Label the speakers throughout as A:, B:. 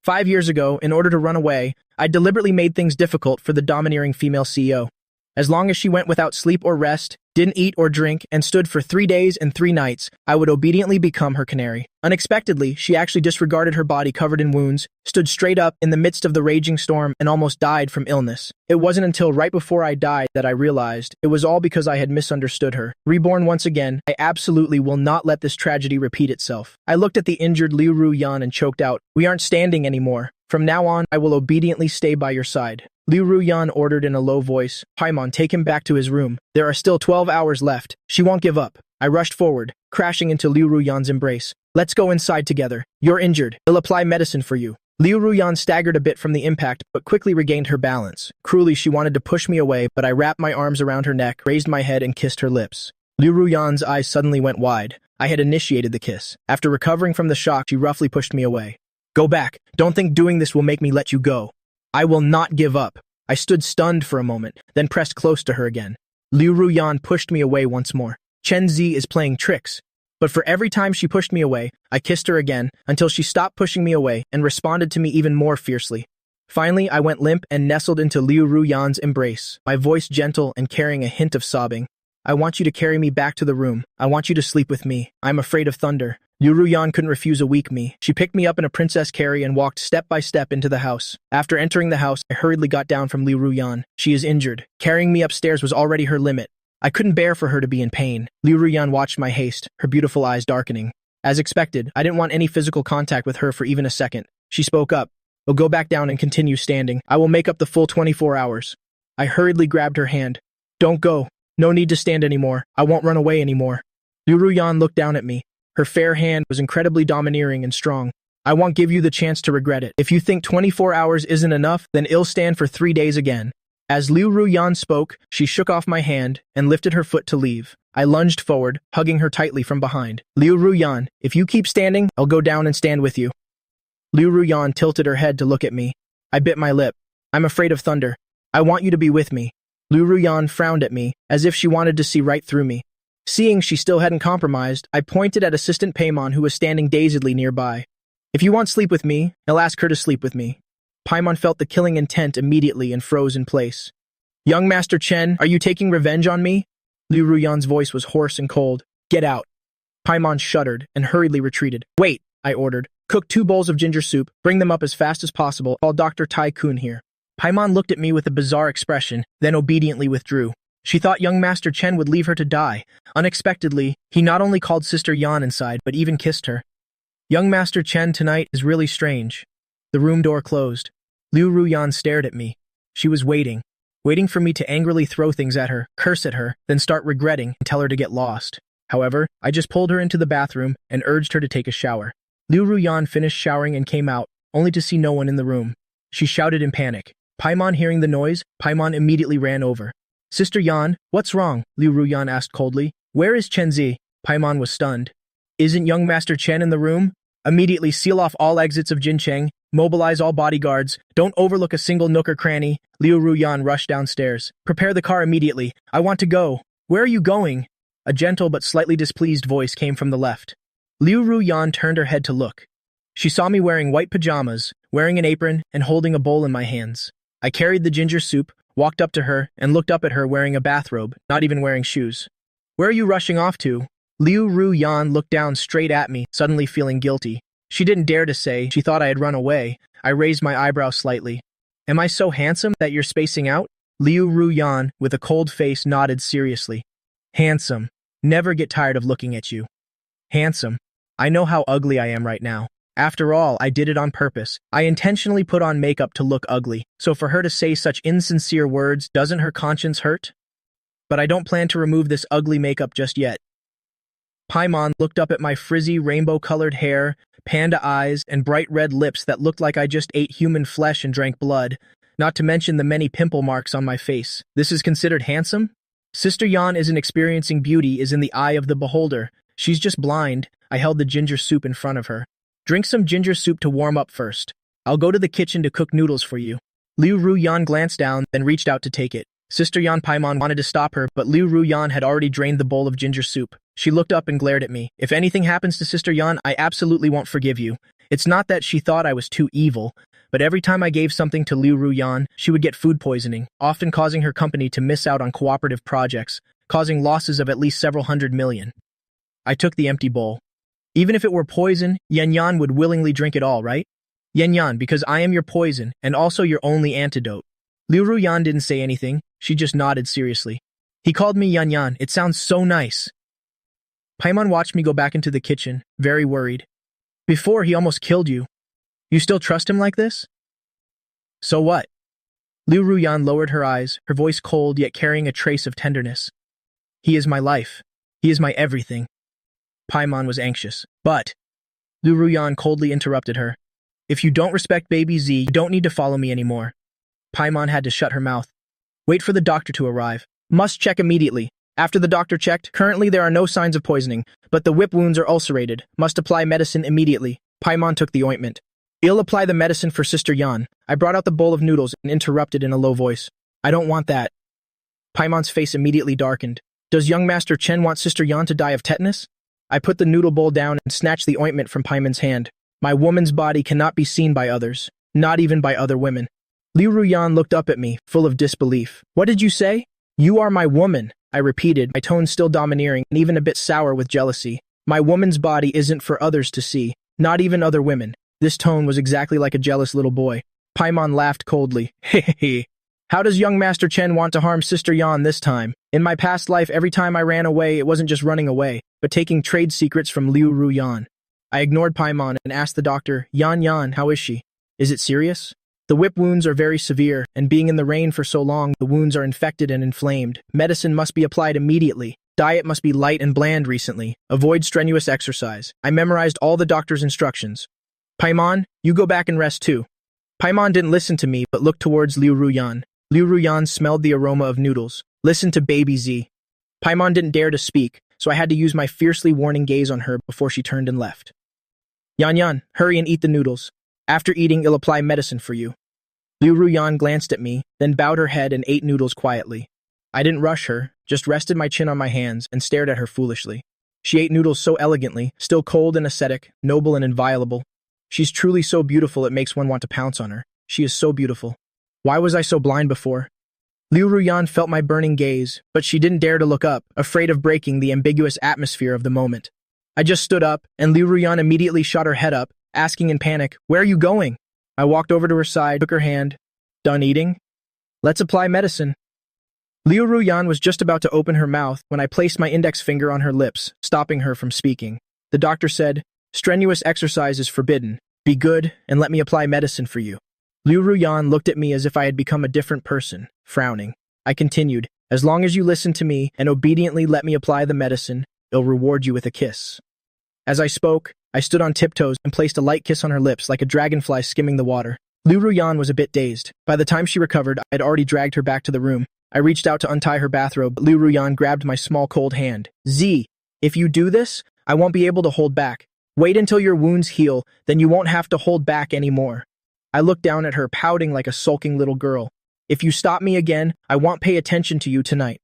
A: 5 years ago, in order to run away, I deliberately made things difficult for the domineering female CEO. As long as she went without sleep or rest, didn't eat or drink, and stood for 3 days and 3 nights, I would obediently become her canary. Unexpectedly, she actually disregarded her body covered in wounds, stood straight up in the midst of the raging storm, and almost died from illness. It wasn't until right before I died that I realized it was all because I had misunderstood her. Reborn once again, I absolutely will not let this tragedy repeat itself. I looked at the injured Liu Ruyan and choked out, "We aren't standing anymore. From now on, I will obediently stay by your side." Liu Ruyan ordered in a low voice, "Paimon, take him back to his room. There are still 12 hours left. She won't give up." I rushed forward, crashing into Liu Ruyan's embrace. "Let's go inside together. You're injured. I'll apply medicine for you." Liu Ruyan staggered a bit from the impact, but quickly regained her balance. Cruelly, she wanted to push me away, but I wrapped my arms around her neck, raised my head, and kissed her lips. Liu Ruyan's eyes suddenly went wide. I had initiated the kiss. After recovering from the shock, she roughly pushed me away. "Go back. Don't think doing this will make me let you go." "I will not give up." I stood stunned for a moment, then pressed close to her again. Liu Ruyan pushed me away once more. Chen Zi is playing tricks. But for every time she pushed me away, I kissed her again, until she stopped pushing me away and responded to me even more fiercely. Finally, I went limp and nestled into Liu Ruyan's embrace, my voice gentle and carrying a hint of sobbing. "I want you to carry me back to the room. I want you to sleep with me. I'm afraid of thunder." Liu Ruyan couldn't refuse a weak me. She picked me up in a princess carry and walked step by step into the house. After entering the house, I hurriedly got down from Liu Ruyan. She is injured. Carrying me upstairs was already her limit. I couldn't bear for her to be in pain. Liu Ruyan watched my haste, her beautiful eyes darkening. As expected, I didn't want any physical contact with her for even a second. She spoke up. "I'll go back down and continue standing. I will make up the full 24 hours. I hurriedly grabbed her hand. "Don't go. No need to stand anymore. I won't run away anymore." Liu Ruyan looked down at me. Her fair hand was incredibly domineering and strong. "I won't give you the chance to regret it. If you think 24 hours isn't enough, then I'll stand for 3 days again." As Liu Ruyan spoke, she shook off my hand and lifted her foot to leave. I lunged forward, hugging her tightly from behind. "Liu Ruyan, if you keep standing, I'll go down and stand with you." Liu Ruyan tilted her head to look at me. I bit my lip. "I'm afraid of thunder. I want you to be with me." Liu Ruyan frowned at me, as if she wanted to see right through me. Seeing she still hadn't compromised, I pointed at Assistant Paimon, who was standing dazedly nearby. "If you want sleep with me, I'll ask her to sleep with me." Paimon felt the killing intent immediately and froze in place. "Young Master Chen, are you taking revenge on me?" Liu Ruyan's voice was hoarse and cold. "Get out." Paimon shuddered and hurriedly retreated. "Wait," I ordered. "Cook 2 bowls of ginger soup, bring them up as fast as possible. Call Dr. Tai Kun here." Paimon looked at me with a bizarre expression, then obediently withdrew. She thought young Master Chen would leave her to die. Unexpectedly, he not only called Sister Yan inside, but even kissed her. "Young Master Chen tonight is really strange." The room door closed. Liu Ruyan stared at me. She was waiting for me to angrily throw things at her, curse at her, then start regretting and tell her to get lost. However, I just pulled her into the bathroom and urged her to take a shower. Liu Ruyan finished showering and came out, only to see no one in the room. She shouted in panic. Paimon hearing the noise, Paimon immediately ran over. "Sister Yan, what's wrong?" Liu Ruyan asked coldly. "Where is Chen Zi?" Paimon was stunned. "Isn't young Master Chen in the room? Immediately seal off all exits of Jincheng, mobilize all bodyguards, don't overlook a single nook or cranny." Liu Ruyan rushed downstairs. "Prepare the car immediately. I want to go." "Where are you going?" A gentle but slightly displeased voice came from the left. Liu Ruyan turned her head to look. She saw me wearing white pajamas, wearing an apron, and holding a bowl in my hands. I carried the ginger soup, walked up to her, and looked up at her wearing a bathrobe, not even wearing shoes. "Where are you rushing off to?" Liu Ruyan looked down straight at me, suddenly feeling guilty. She didn't dare to say she thought I had run away. I raised my eyebrow slightly. "Am I so handsome that you're spacing out?" Liu Ruyan, with a cold face, nodded seriously. "Handsome. Never get tired of looking at you." "Handsome. I know how ugly I am right now. After all, I did it on purpose. I intentionally put on makeup to look ugly, so for her to say such insincere words, doesn't her conscience hurt? But I don't plan to remove this ugly makeup just yet." Paimon looked up at my frizzy, rainbow-colored hair, panda eyes, and bright red lips that looked like I just ate human flesh and drank blood, not to mention the many pimple marks on my face. "This is considered handsome? Sister Yan isn't experiencing beauty is in the eye of the beholder. She's just blind." I held the ginger soup in front of her. "Drink some ginger soup to warm up first. I'll go to the kitchen to cook noodles for you." Liu Ruyan glanced down, then reached out to take it. Sister Yan Paimon wanted to stop her, but Liu Ruyan had already drained the bowl of ginger soup. She looked up and glared at me. "If anything happens to Sister Yan, I absolutely won't forgive you. It's not that she thought I was too evil, but every time I gave something to Liu Ruyan, she would get food poisoning, often causing her company to miss out on cooperative projects, causing losses of at least several hundred million. I took the empty bowl. Even if it were poison, Yan would willingly drink it all, right? Yan, because I am your poison, and also your only antidote. Liu Ruyan didn't say anything, she just nodded seriously. He called me Yan, it sounds so nice. Paimon watched me go back into the kitchen, very worried. Before, he almost killed you. You still trust him like this? So what? Liu Ruyan lowered her eyes, her voice cold yet carrying a trace of tenderness. He is my life. He is my everything. Paimon was anxious. But Liu Ruyan coldly interrupted her. If you don't respect baby Z, you don't need to follow me anymore. Paimon had to shut her mouth. Wait for the doctor to arrive. Must check immediately. After the doctor checked, currently there are no signs of poisoning, but the whip wounds are ulcerated. Must apply medicine immediately. Paimon took the ointment. I'll apply the medicine for Sister Yan. I brought out the bowl of noodles and interrupted in a low voice. I don't want that. Paimon's face immediately darkened. Does young Master Chen want Sister Yan to die of tetanus? I put the noodle bowl down and snatched the ointment from Paimon's hand. My woman's body cannot be seen by others, not even by other women. Liu Ruyan looked up at me, full of disbelief. What did you say? You are my woman, I repeated, my tone still domineering and even a bit sour with jealousy. My woman's body isn't for others to see, not even other women. This tone was exactly like a jealous little boy. Paimon laughed coldly. Hehehe. How does young Master Chen want to harm Sister Yan this time? In my past life, every time I ran away, it wasn't just running away, but taking trade secrets from Liu Ruyan. I ignored Paimon and asked the doctor, Yan, how is she? Is it serious? The whip wounds are very severe, and being in the rain for so long, the wounds are infected and inflamed. Medicine must be applied immediately. Diet must be light and bland recently. Avoid strenuous exercise. I memorized all the doctor's instructions. Paimon, you go back and rest too. Paimon didn't listen to me, but looked towards Liu Ruyan. Liu Ruyan smelled the aroma of noodles. Listen to baby Z. Paimon didn't dare to speak, so I had to use my fiercely warning gaze on her before she turned and left. Yan, hurry and eat the noodles. After eating, I'll apply medicine for you. Liu Ruyan glanced at me, then bowed her head and ate noodles quietly. I didn't rush her, just rested my chin on my hands and stared at her foolishly. She ate noodles so elegantly, still cold and ascetic, noble and inviolable. She's truly so beautiful it makes one want to pounce on her. She is so beautiful. Why was I so blind before? Liu Ruyan felt my burning gaze, but she didn't dare to look up, afraid of breaking the ambiguous atmosphere of the moment. I just stood up, and Liu Ruyan immediately shot her head up, asking in panic, Where are you going? I walked over to her side, took her hand. Done eating? Let's apply medicine. Liu Ruyan was just about to open her mouth when I placed my index finger on her lips, stopping her from speaking. The doctor said, Strenuous exercise is forbidden. Be good, and let me apply medicine for you. Liu Ruyan looked at me as if I had become a different person, frowning. I continued, As long as you listen to me and obediently let me apply the medicine, I'll reward you with a kiss. As I spoke, I stood on tiptoes and placed a light kiss on her lips like a dragonfly skimming the water. Liu Ruyan was a bit dazed. By the time she recovered, I had already dragged her back to the room. I reached out to untie her bathrobe, but Liu Ruyan grabbed my small cold hand. Z, if you do this, I won't be able to hold back. Wait until your wounds heal, then you won't have to hold back anymore. I looked down at her, pouting like a sulking little girl. If you stop me again, I won't pay attention to you tonight.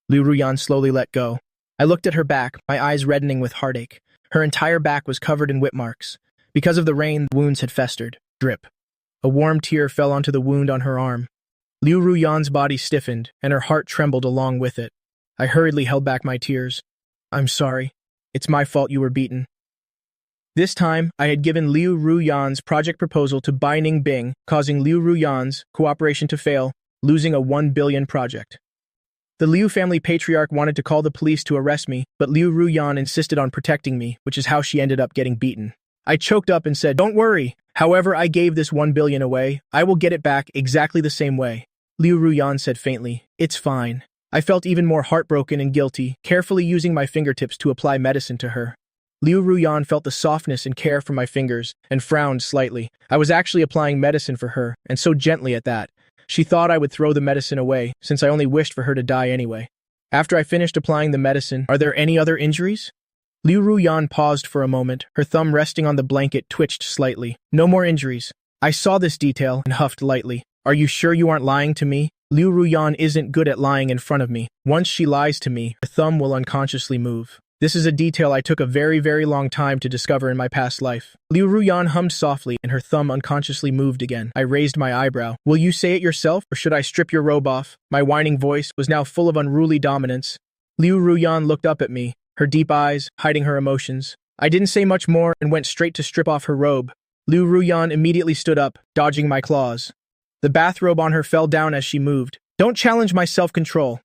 A: Liu Ruyan slowly let go. I looked at her back, my eyes reddening with heartache. Her entire back was covered in whip marks. Because of the rain, the wounds had festered. Drip. A warm tear fell onto the wound on her arm. Liu Ruyan's body stiffened, and her heart trembled along with it. I hurriedly held back my tears. I'm sorry. It's my fault you were beaten. This time, I had given Liu Ruyan's project proposal to Bai Ningbing, causing Liu Ruyan's cooperation to fail, losing a 1 billion project. The Liu family patriarch wanted to call the police to arrest me, but Liu Ruyan insisted on protecting me, which is how she ended up getting beaten. I choked up and said, Don't worry. However I gave this 1 billion away, I will get it back exactly the same way. Liu Ruyan said faintly, It's fine. I felt even more heartbroken and guilty, carefully using my fingertips to apply medicine to her. Liu Ruyan felt the softness and care from my fingers, and frowned slightly. I was actually applying medicine for her, and so gently at that. She thought I would throw the medicine away, since I only wished for her to die anyway. After I finished applying the medicine, are there any other injuries? Liu Ruyan paused for a moment, her thumb resting on the blanket twitched slightly. No more injuries. I saw this detail and huffed lightly. Are you sure you aren't lying to me? Liu Ruyan isn't good at lying in front of me. Once she lies to me, her thumb will unconsciously move. This is a detail I took a very, very long time to discover in my past life. Liu Ruyan hummed softly and her thumb unconsciously moved again. I raised my eyebrow. Will you say it yourself, or should I strip your robe off? My whining voice was now full of unruly dominance. Liu Ruyan looked up at me, her deep eyes hiding her emotions. I didn't say much more and went straight to strip off her robe. Liu Ruyan immediately stood up, dodging my claws. The bathrobe on her fell down as she moved. Don't challenge my self-control.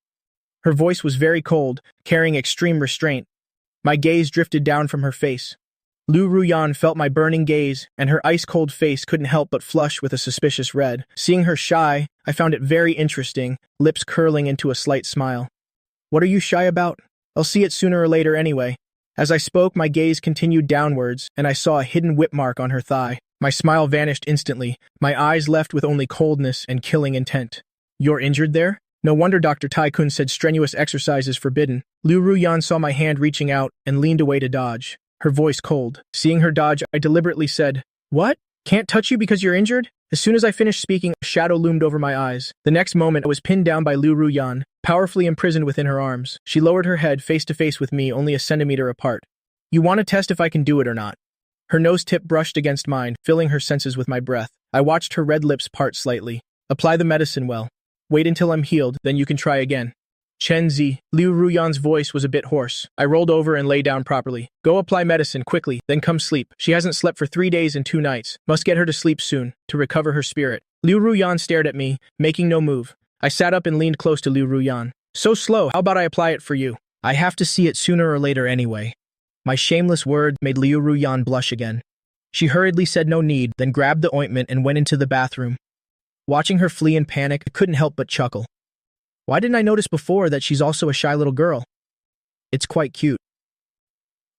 A: Her voice was very cold, carrying extreme restraint. My gaze drifted down from her face. Liu Ruyan felt my burning gaze, and her ice-cold face couldn't help but flush with a suspicious red. Seeing her shy, I found it very interesting, lips curling into a slight smile. What are you shy about? I'll see it sooner or later anyway. As I spoke, my gaze continued downwards, and I saw a hidden whip mark on her thigh. My smile vanished instantly, my eyes left with only coldness and killing intent. You're injured there? No wonder Dr. Tai-kun said strenuous exercise is forbidden. Liu Ruyan saw my hand reaching out and leaned away to dodge, her voice cold. Seeing her dodge, I deliberately said, What? Can't touch you because you're injured? As soon as I finished speaking, a shadow loomed over my eyes. The next moment, I was pinned down by Liu Ruyan, powerfully imprisoned within her arms. She lowered her head face to face with me, only a centimeter apart. You want to test if I can do it or not? Her nose tip brushed against mine, filling her senses with my breath. I watched her red lips part slightly. Apply the medicine well. Wait until I'm healed, then you can try again. Chen Zi. Liu Ruyan's voice was a bit hoarse. I rolled over and lay down properly. Go apply medicine, quickly, then come sleep. She hasn't slept for 3 days and 2 nights. Must get her to sleep soon, to recover her spirit. Liu Ruyan stared at me, making no move. I sat up and leaned close to Liu Ruyan. So slow, how about I apply it for you? I have to see it sooner or later anyway. My shameless words made Liu Ruyan blush again. She hurriedly said no need, then grabbed the ointment and went into the bathroom. Watching her flee in panic, I couldn't help but chuckle. Why didn't I notice before that she's also a shy little girl? It's quite cute.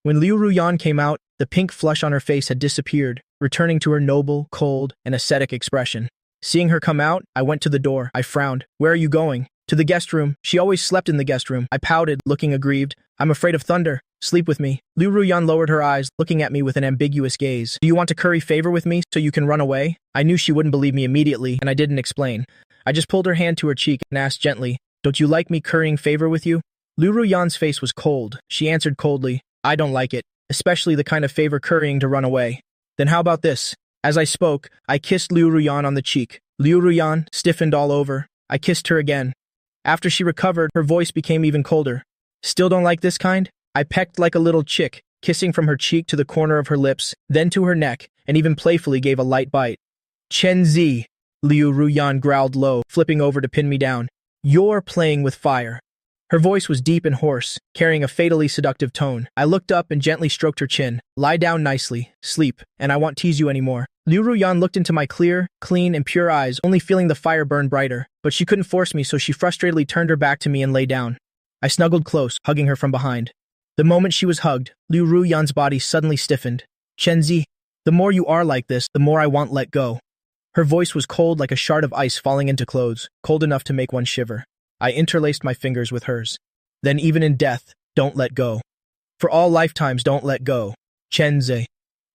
A: When Liu Ruyan came out, the pink flush on her face had disappeared, returning to her noble, cold, and ascetic expression. Seeing her come out, I went to the door. I frowned. Where are you going? To the guest room. She always slept in the guest room. I pouted, looking aggrieved. I'm afraid of thunder. Sleep with me. Liu Ruyan lowered her eyes, looking at me with an ambiguous gaze. Do you want to curry favor with me so you can run away? I knew she wouldn't believe me immediately, and I didn't explain. I just pulled her hand to her cheek and asked gently, Don't you like me currying favor with you? Liu Ruyan's face was cold. She answered coldly, I don't like it, especially the kind of favor currying to run away. Then how about this? As I spoke, I kissed Liu Ruyan on the cheek. Liu Ruyan stiffened all over. I kissed her again. After she recovered, her voice became even colder. Still don't like this kind? I pecked like a little chick, kissing from her cheek to the corner of her lips, then to her neck, and even playfully gave a light bite. Chen Zi, Liu Ruyan growled low, flipping over to pin me down. You're playing with fire. Her voice was deep and hoarse, carrying a fatally seductive tone. I looked up and gently stroked her chin. Lie down nicely, sleep, and I won't tease you anymore. Liu Ruyan looked into my clear, clean, and pure eyes, only feeling the fire burn brighter. But she couldn't force me, so she frustratedly turned her back to me and lay down. I snuggled close, hugging her from behind. The moment she was hugged, Liu Ruyan's body suddenly stiffened. Chen Zi, the more you are like this, the more I won't let go. Her voice was cold like a shard of ice falling into clothes, cold enough to make one shiver. I interlaced my fingers with hers. Then even in death, don't let go. For all lifetimes, don't let go. Chen Zi.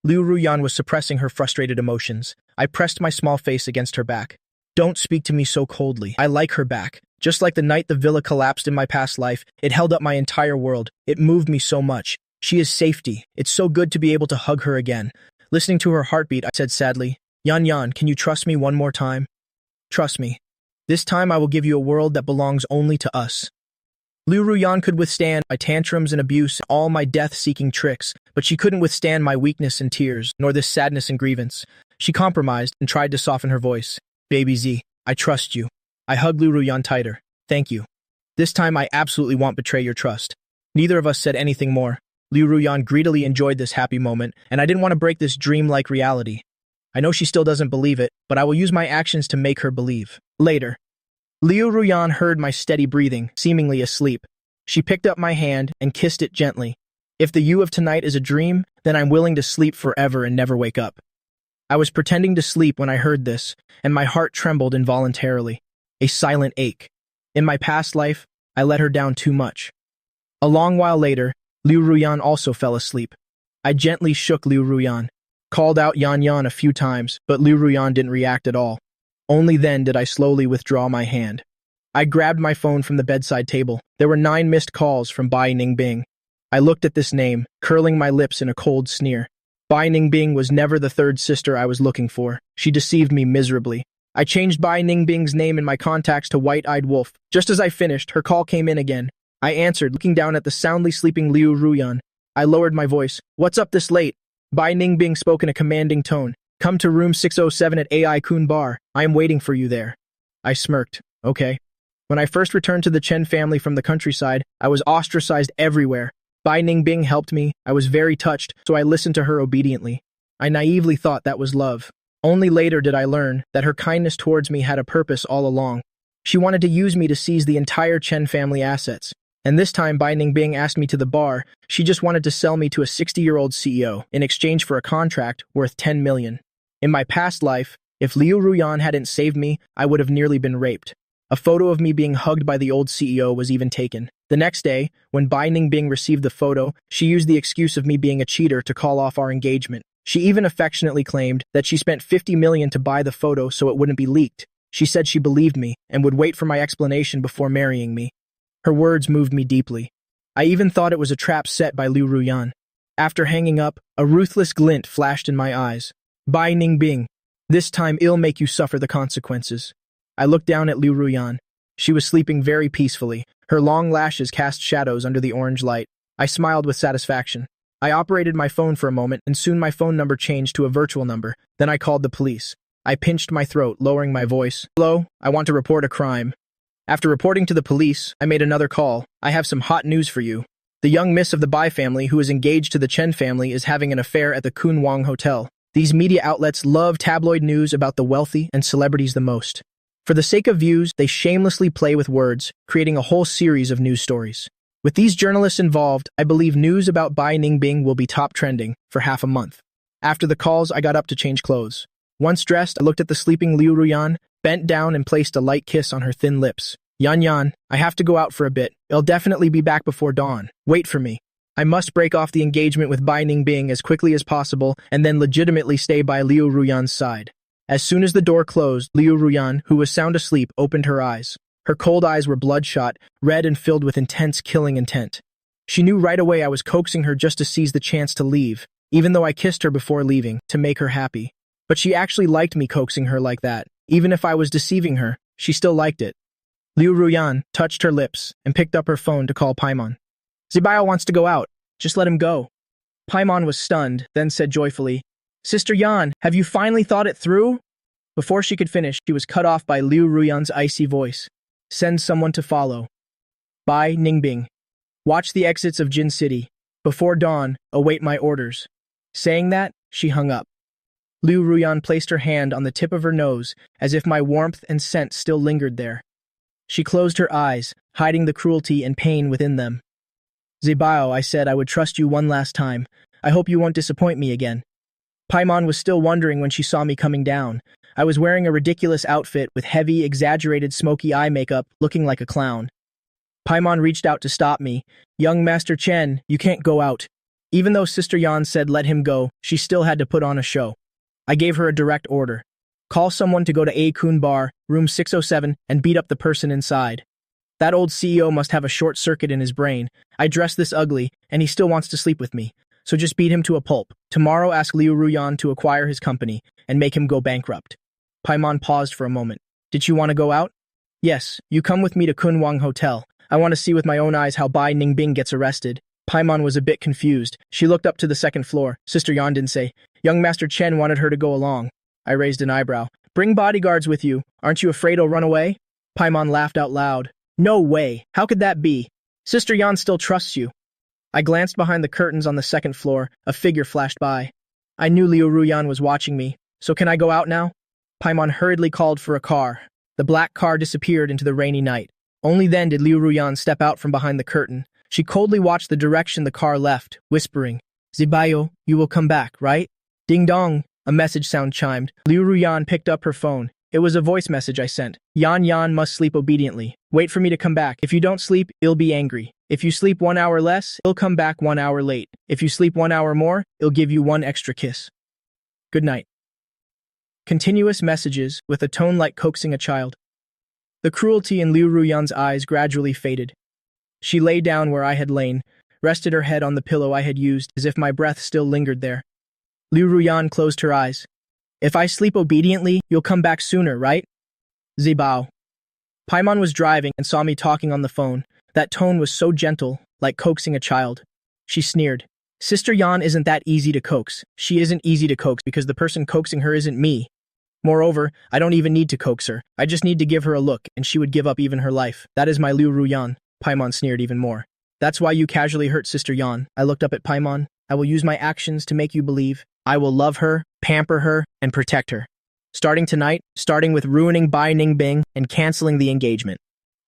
A: Liu Ruyan was suppressing her frustrated emotions. I pressed my small face against her back. Don't speak to me so coldly. I like her back. Just like the night the villa collapsed in my past life, it held up my entire world. It moved me so much. She is safety. It's so good to be able to hug her again. Listening to her heartbeat, I said sadly, Yan, can you trust me one more time? Trust me. This time I will give you a world that belongs only to us. Liu Ruyan could withstand my tantrums and abuse, all my death-seeking tricks, but she couldn't withstand my weakness and tears, nor this sadness and grievance. She compromised and tried to soften her voice. Baby Z, I trust you. I hugged Liu Ruyan tighter. Thank you. This time I absolutely won't betray your trust. Neither of us said anything more. Liu Ruyan greedily enjoyed this happy moment, and I didn't want to break this dream-like reality. I know she still doesn't believe it, but I will use my actions to make her believe. Later. Liu Ruyan heard my steady breathing, seemingly asleep. She picked up my hand and kissed it gently. If the you of tonight is a dream, then I'm willing to sleep forever and never wake up. I was pretending to sleep when I heard this, and my heart trembled involuntarily. A silent ache. In my past life, I let her down too much. A long while later, Liu Ruyan also fell asleep. I gently shook Liu Ruyan, called out Yan a few times, but Liu Ruyan didn't react at all. Only then did I slowly withdraw my hand. I grabbed my phone from the bedside table. There were 9 missed calls from Bai Ningbing. I looked at this name, curling my lips in a cold sneer. Bai Ningbing was never the third sister I was looking for. She deceived me miserably. I changed Bai Ningbing's name in my contacts to White-Eyed Wolf. Just as I finished, her call came in again. I answered, looking down at the soundly sleeping Liu Ruyan. I lowered my voice. What's up this late? Bai Ningbing spoke in a commanding tone. Come to room 607 at AI Kun Bar. I am waiting for you there. I smirked. Okay. When I first returned to the Chen family from the countryside, I was ostracized everywhere. Bai Ningbing helped me. I was very touched, so I listened to her obediently. I naively thought that was love. Only later did I learn that her kindness towards me had a purpose all along. She wanted to use me to seize the entire Chen family assets. And this time Bai Ningbing asked me to the bar. She just wanted to sell me to a 60-year-old CEO in exchange for a contract worth 10 million. In my past life, if Liu Ruyan hadn't saved me, I would have nearly been raped. A photo of me being hugged by the old CEO was even taken. The next day, when Bai Ningbing received the photo, she used the excuse of me being a cheater to call off our engagement. She even affectionately claimed that she spent 50 million to buy the photo so it wouldn't be leaked. She said she believed me and would wait for my explanation before marrying me. Her words moved me deeply. I even thought it was a trap set by Liu Ruyan. After hanging up, a ruthless glint flashed in my eyes. Bai Ningbing, this time I'll make you suffer the consequences. I looked down at Liu Ruyan. She was sleeping very peacefully. Her long lashes cast shadows under the orange light. I smiled with satisfaction. I operated my phone for a moment, and soon my phone number changed to a virtual number. Then I called the police. I pinched my throat, lowering my voice. Hello, I want to report a crime. After reporting to the police, I made another call. I have some hot news for you. The young miss of the Bai family, who is engaged to the Chen family, is having an affair at the Kun Wang Hotel. These media outlets love tabloid news about the wealthy and celebrities the most. For the sake of views, they shamelessly play with words, creating a whole series of news stories. With these journalists involved, I believe news about Bai Ningbing will be top trending for half a month. After the calls, I got up to change clothes. Once dressed, I looked at the sleeping Liu Ruyan, bent down and placed a light kiss on her thin lips. Yan, I have to go out for a bit. I'll definitely be back before dawn. Wait for me. I must break off the engagement with Bai Ningbing as quickly as possible and then legitimately stay by Liu Ruyan's side. As soon as the door closed, Liu Ruyan, who was sound asleep, opened her eyes. Her cold eyes were bloodshot, red and filled with intense killing intent. She knew right away I was coaxing her just to seize the chance to leave, even though I kissed her before leaving, to make her happy. But she actually liked me coaxing her like that. Even if I was deceiving her, she still liked it. Liu Ruyan touched her lips and picked up her phone to call Paimon. Zibayo wants to go out. Just let him go. Paimon was stunned, then said joyfully, Sister Yan, have you finally thought it through? Before she could finish, she was cut off by Liu Ruyan's icy voice. Send someone to follow. Bai Ningbing. Watch the exits of Jin City. Before dawn, await my orders. Saying that, she hung up. Liu Ruyan placed her hand on the tip of her nose, as if my warmth and scent still lingered there. She closed her eyes, hiding the cruelty and pain within them. Zibayo, I said I would trust you one last time. I hope you won't disappoint me again. Paimon was still wondering when she saw me coming down. I was wearing a ridiculous outfit with heavy, exaggerated smoky eye makeup, looking like a clown. Paimon reached out to stop me. Young Master Chen, you can't go out. Even though Sister Yan said let him go, she still had to put on a show. I gave her a direct order. Call someone to go to A Kun Bar, room 607, and beat up the person inside. That old CEO must have a short circuit in his brain. I dress this ugly, and he still wants to sleep with me. So just beat him to a pulp. Tomorrow ask Liu Ruyan to acquire his company and make him go bankrupt. Paimon paused for a moment. Did you want to go out? Yes, you come with me to Kun Wang Hotel. I want to see with my own eyes how Bai Ningbing gets arrested. Paimon was a bit confused. She looked up to the second floor. Sister Yan didn't say. Young Master Chen wanted her to go along. I raised an eyebrow. Bring bodyguards with you. Aren't you afraid I'll run away? Paimon laughed out loud. No way. How could that be? Sister Yan still trusts you. I glanced behind the curtains on the second floor. A figure flashed by. I knew Liu Ruyan was watching me. So can I go out now? Paimon hurriedly called for a car. The black car disappeared into the rainy night. Only then did Liu Ruyan step out from behind the curtain. She coldly watched the direction the car left, whispering, Zibayo, you will come back, right? Ding dong, a message sound chimed. Liu Ruyan picked up her phone. It was a voice message I sent. Yan must sleep obediently. Wait for me to come back. If you don't sleep, I'll be angry. If you sleep 1 hour less, I'll come back 1 hour late. If you sleep 1 hour more, I'll give you 1 extra kiss. Good night. Continuous messages with a tone like coaxing a child. The cruelty in Liu Ruyan's eyes gradually faded. She lay down where I had lain, rested her head on the pillow I had used, as if my breath still lingered there. Liu Ruyan closed her eyes. If I sleep obediently, you'll come back sooner, right? Zibao. Paimon was driving and saw me talking on the phone. That tone was so gentle, like coaxing a child. She sneered. Sister Yan isn't that easy to coax. She isn't easy to coax because the person coaxing her isn't me. Moreover, I don't even need to coax her. I just need to give her a look, and she would give up even her life. That is my Liu Ruyan. Paimon sneered even more. That's why you casually hurt Sister Yan. I looked up at Paimon. I will use my actions to make you believe. I will love her, pamper her, and protect her. Starting tonight, starting with ruining Bai Ningbing and canceling the engagement.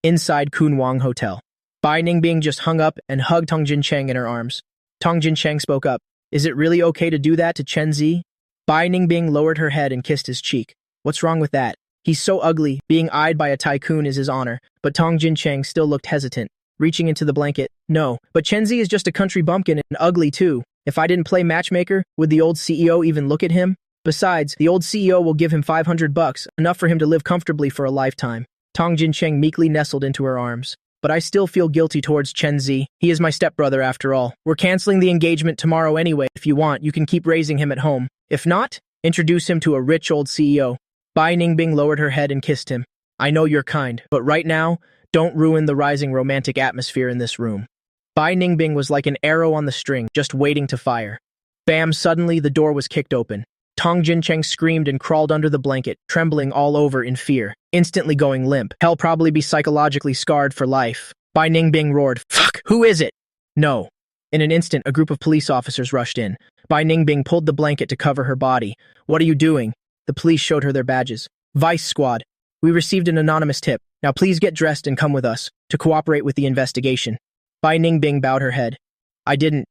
A: Inside Kunwang Hotel. Bai Ningbing just hung up and hugged Tong Jincheng in her arms. Tong Jincheng spoke up. Is it really okay to do that to Chen Zi? Bai Ningbing lowered her head and kissed his cheek. What's wrong with that? He's so ugly, being eyed by a tycoon is his honor, but Tong Jincheng still looked hesitant, reaching into the blanket. No, but Chen Zi is just a country bumpkin and ugly too. If I didn't play matchmaker, would the old CEO even look at him? Besides, the old CEO will give him $500, enough for him to live comfortably for a lifetime. Tong Jincheng meekly nestled into her arms. But I still feel guilty towards Chen Zi. He is my stepbrother after all. We're canceling the engagement tomorrow anyway. If you want, you can keep raising him at home. If not, introduce him to a rich old CEO. Bai Ningbing lowered her head and kissed him. I know you're kind, but right now, don't ruin the rising romantic atmosphere in this room. Bai Ningbing was like an arrow on the string, just waiting to fire. Bam! Suddenly, the door was kicked open. Tong Jincheng screamed and crawled under the blanket, trembling all over in fear, instantly going limp. He'll probably be psychologically scarred for life. Bai Ningbing roared, Fuck! Who is it? No. In an instant, a group of police officers rushed in. Bai Ningbing pulled the blanket to cover her body. What are you doing? The police showed her their badges. Vice Squad. We received an anonymous tip. Now please get dressed and come with us, to cooperate with the investigation. Bai Ningbing bowed her head. I didn't.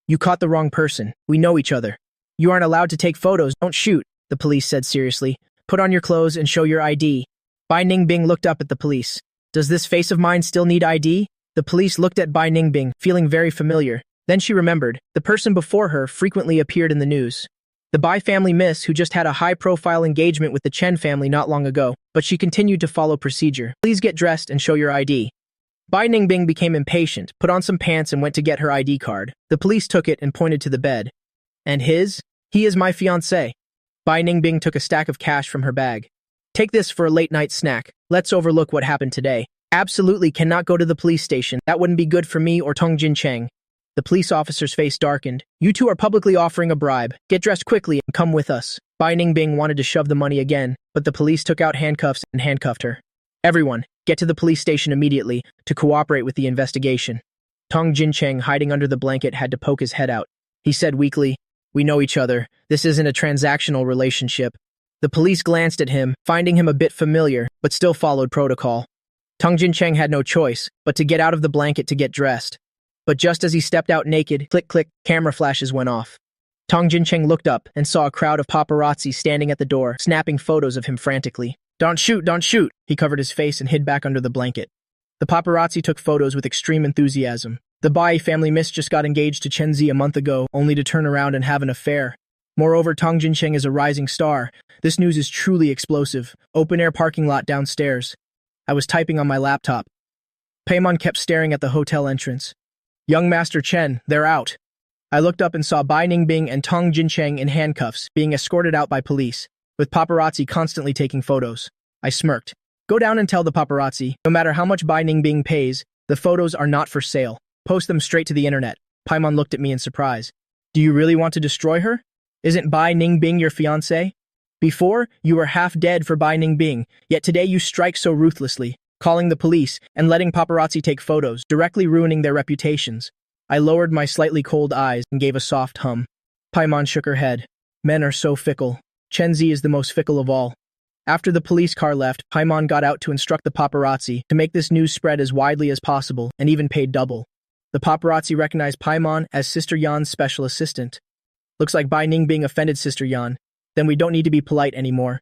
A: You caught the wrong person. We know each other. You aren't allowed to take photos. Don't shoot, the police said seriously. Put on your clothes and show your ID. Bai Ningbing looked up at the police. Does this face of mine still need ID? The police looked at Bai Ningbing, feeling very familiar. Then she remembered. The person before her frequently appeared in the news. The Bai family miss who just had a high-profile engagement with the Chen family not long ago, but she continued to follow procedure. Please get dressed and show your ID. Bai Ningbing became impatient, put on some pants and went to get her ID card. The police took it and pointed to the bed. And his? He is my fiancé. Bai Ningbing took a stack of cash from her bag. Take this for a late-night snack. Let's overlook what happened today. Absolutely cannot go to the police station. That wouldn't be good for me or Tong Jincheng. The police officer's face darkened. You two are publicly offering a bribe. Get dressed quickly and come with us. Bai Ningbing wanted to shove the money again, but the police took out handcuffs and handcuffed her. Everyone, get to the police station immediately to cooperate with the investigation. Tong Jincheng, hiding under the blanket, had to poke his head out. He said weakly, We know each other. This isn't a transactional relationship. The police glanced at him, finding him a bit familiar, but still followed protocol. Tong Jincheng had no choice but to get out of the blanket to get dressed. But just as he stepped out naked, click click, camera flashes went off. Tong Jincheng looked up and saw a crowd of paparazzi standing at the door, snapping photos of him frantically. Don't shoot, don't shoot! He covered his face and hid back under the blanket. The paparazzi took photos with extreme enthusiasm. The Bai family miss just got engaged to Chen Zi a month ago, only to turn around and have an affair. Moreover, Tong Jincheng is a rising star. This news is truly explosive. Open-air parking lot downstairs. I was typing on my laptop. Paimon kept staring at the hotel entrance. Young Master Chen, they're out. I looked up and saw Bai Ningbing and Tong Jincheng in handcuffs, being escorted out by police, with paparazzi constantly taking photos. I smirked. Go down and tell the paparazzi, no matter how much Bai Ningbing pays, the photos are not for sale. Post them straight to the internet. Paimon looked at me in surprise. Do you really want to destroy her? Isn't Bai Ningbing your fiancé? Before, you were half dead for Bai Ningbing, yet today you strike so ruthlessly, calling the police and letting paparazzi take photos, directly ruining their reputations. I lowered my slightly cold eyes and gave a soft hum. Paimon shook her head. Men are so fickle. Chen Zi is the most fickle of all. After the police car left, Paimon got out to instruct the paparazzi to make this news spread as widely as possible and even paid double. The paparazzi recognized Paimon as Sister Yan's special assistant. Looks like Bai Ningbing offended Sister Yan. Then we don't need to be polite anymore.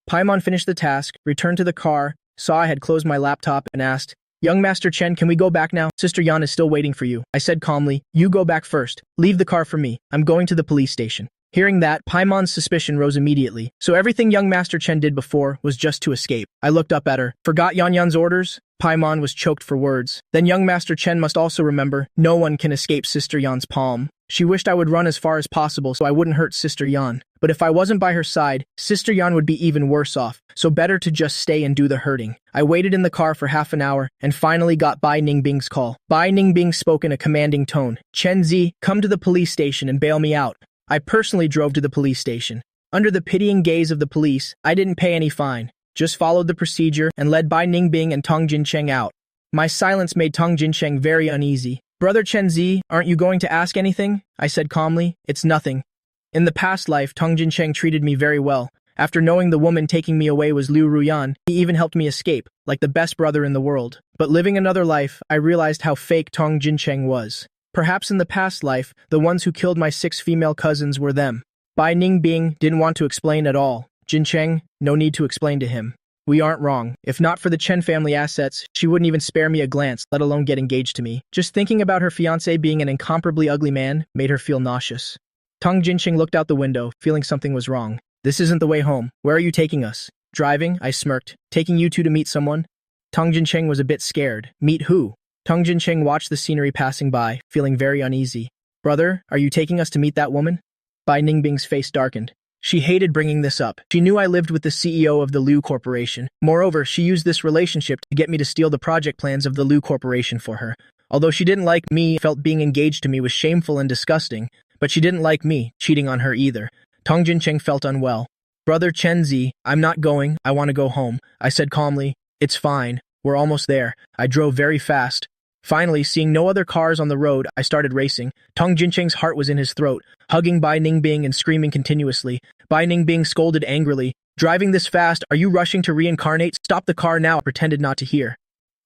A: Paimon finished the task, returned to the car, saw I had closed my laptop, and asked, Young Master Chen, can we go back now? Sister Yan is still waiting for you. I said calmly, You go back first. Leave the car for me. I'm going to the police station. Hearing that, Paimon's suspicion rose immediately, so everything young Master Chen did before was just to escape. I looked up at her. Forgot Yan Yan's orders? Paimon was choked for words. Then young Master Chen must also remember, no one can escape Sister Yan's palm. She wished I would run as far as possible so I wouldn't hurt Sister Yan. But if I wasn't by her side, Sister Yan would be even worse off, so better to just stay and do the hurting. I waited in the car for half an hour and finally got Bai Ningbing's call. Bai Ningbing spoke in a commanding tone. Chen Zi, come to the police station and bail me out. I personally drove to the police station. Under the pitying gaze of the police, I didn't pay any fine. Just followed the procedure and led Bai Ningbing and Tong Jincheng out. My silence made Tong Jincheng very uneasy. Brother Chen Zi, aren't you going to ask anything? I said calmly. It's nothing. In the past life, Tong Jincheng treated me very well. After knowing the woman taking me away was Liu Ruyan, he even helped me escape, like the best brother in the world. But living another life, I realized how fake Tong Jincheng was. Perhaps in the past life, the ones who killed my 6 female cousins were them. Bai Ningbing didn't want to explain at all. Jincheng, no need to explain to him. We aren't wrong. If not for the Chen family assets, she wouldn't even spare me a glance, let alone get engaged to me. Just thinking about her fiancé being an incomparably ugly man made her feel nauseous. Tong Jincheng looked out the window, feeling something was wrong. This isn't the way home. Where are you taking us? Driving, I smirked. Taking you two to meet someone? Tong Jincheng was a bit scared. Meet who? Tong Jincheng watched the scenery passing by, feeling very uneasy. Brother, are you taking us to meet that woman? Bai Ningbing's face darkened. She hated bringing this up. She knew I lived with the CEO of the Liu Corporation. Moreover, she used this relationship to get me to steal the project plans of the Liu Corporation for her. Although she didn't like me, felt being engaged to me was shameful and disgusting, but she didn't like me cheating on her either. Tong Jincheng felt unwell. Brother Chen Zi, I'm not going, I want to go home. I said calmly, it's fine, we're almost there. I drove very fast. Finally, seeing no other cars on the road, I started racing. Tong Jincheng's heart was in his throat, hugging Bai Ningbing and screaming continuously. Bai Ningbing scolded angrily. Driving this fast, are you rushing to reincarnate? Stop the car now, I pretended not to hear.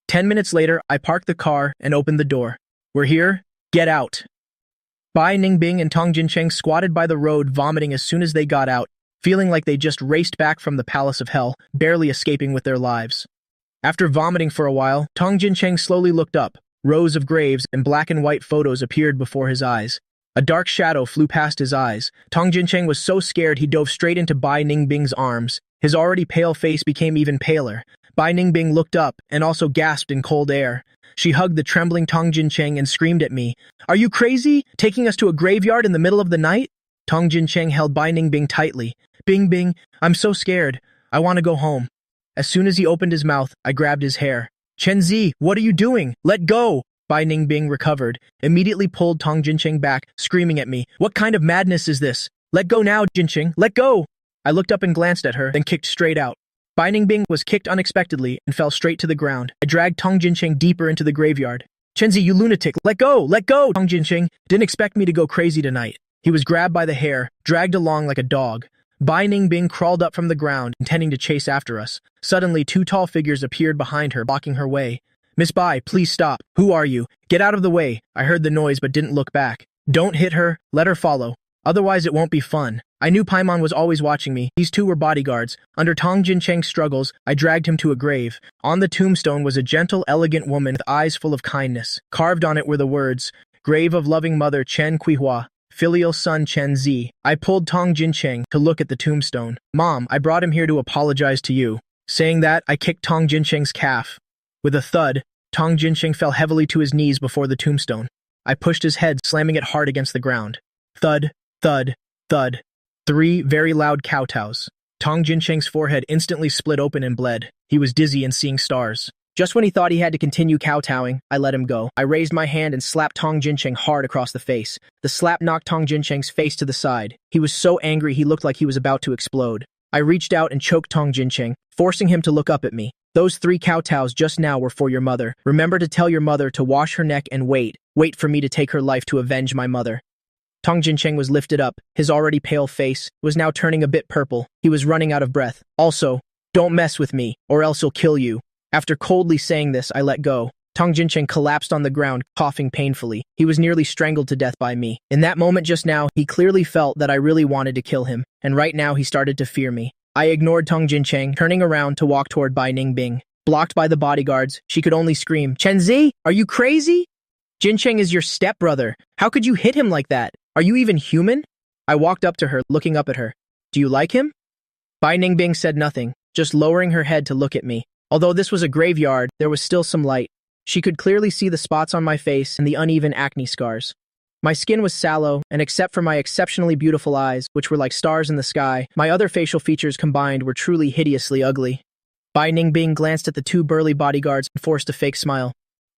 A: 10 minutes later, I parked the car and opened the door. We're here? Get out. Bai Ningbing and Tong Jincheng squatted by the road, vomiting as soon as they got out, feeling like they just raced back from the palace of hell, barely escaping with their lives. After vomiting for a while, Tong Jincheng slowly looked up. Rows of graves and black and white photos appeared before his eyes. A dark shadow flew past his eyes. Tong Jincheng was so scared he dove straight into Bai Ningbing's arms. His already pale face became even paler. Bai Ningbing looked up and also gasped in cold air. She hugged the trembling Tong Jincheng and screamed at me. Are you crazy? Taking us to a graveyard in the middle of the night? Tong Jincheng held Bai Ningbing tightly. Bing Bing, I'm so scared. I want to go home. As soon as he opened his mouth, I grabbed his hair. Chen Zi, what are you doing? Let go! Bai Ningbing recovered, immediately pulled Tong Jincheng back, screaming at me. What kind of madness is this? Let go now, Jincheng, let go! I looked up and glanced at her, then kicked straight out. Bai Ningbing was kicked unexpectedly and fell straight to the ground. I dragged Tong Jincheng deeper into the graveyard. Chen Zi, you lunatic, let go! Let go! Tong Jincheng didn't expect me to go crazy tonight. He was grabbed by the hair, dragged along like a dog. Bai Ningbing crawled up from the ground, intending to chase after us. Suddenly, 2 tall figures appeared behind her, blocking her way. Miss Bai, please stop. Who are you? Get out of the way. I heard the noise but didn't look back. Don't hit her. Let her follow. Otherwise it won't be fun. I knew Paimon was always watching me. These 2 were bodyguards. Under Tong Jincheng's struggles, I dragged him to a grave. On the tombstone was a gentle, elegant woman with eyes full of kindness. Carved on it were the words, Grave of loving mother Chen Kuihua. Filial son Chen Zi. I pulled Tong Jincheng to look at the tombstone. Mom, I brought him here to apologize to you. Saying that, I kicked Tong Jincheng's calf. With a thud, Tong Jincheng fell heavily to his knees before the tombstone. I pushed his head, slamming it hard against the ground. Thud, thud, thud. 3 very loud kowtows. Tong Jincheng's forehead instantly split open and bled. He was dizzy and seeing stars. Just when he thought he had to continue kowtowing, I let him go. I raised my hand and slapped Tong Jincheng hard across the face. The slap knocked Tong Jincheng's face to the side. He was so angry he looked like he was about to explode. I reached out and choked Tong Jincheng, forcing him to look up at me. Those 3 kowtows just now were for your mother. Remember to tell your mother to wash her neck and wait for me to take her life to avenge my mother. Tong Jincheng was lifted up. His already pale face was now turning a bit purple. He was running out of breath. Also, don't mess with me, or else he'll kill you. After coldly saying this, I let go. Tong Jincheng collapsed on the ground, coughing painfully. He was nearly strangled to death by me. In that moment just now, he clearly felt that I really wanted to kill him, and right now he started to fear me. I ignored Tong Jincheng, turning around to walk toward Bai Ningbing. Blocked by the bodyguards, she could only scream, Chen Zi, are you crazy? Jincheng is your stepbrother. How could you hit him like that? Are you even human? I walked up to her, looking up at her. Do you like him? Bai Ningbing said nothing, just lowering her head to look at me. Although this was a graveyard, there was still some light. She could clearly see the spots on my face and the uneven acne scars. My skin was sallow, and except for my exceptionally beautiful eyes, which were like stars in the sky, my other facial features combined were truly hideously ugly. Bai Ningbing glanced at the two burly bodyguards and forced a fake smile.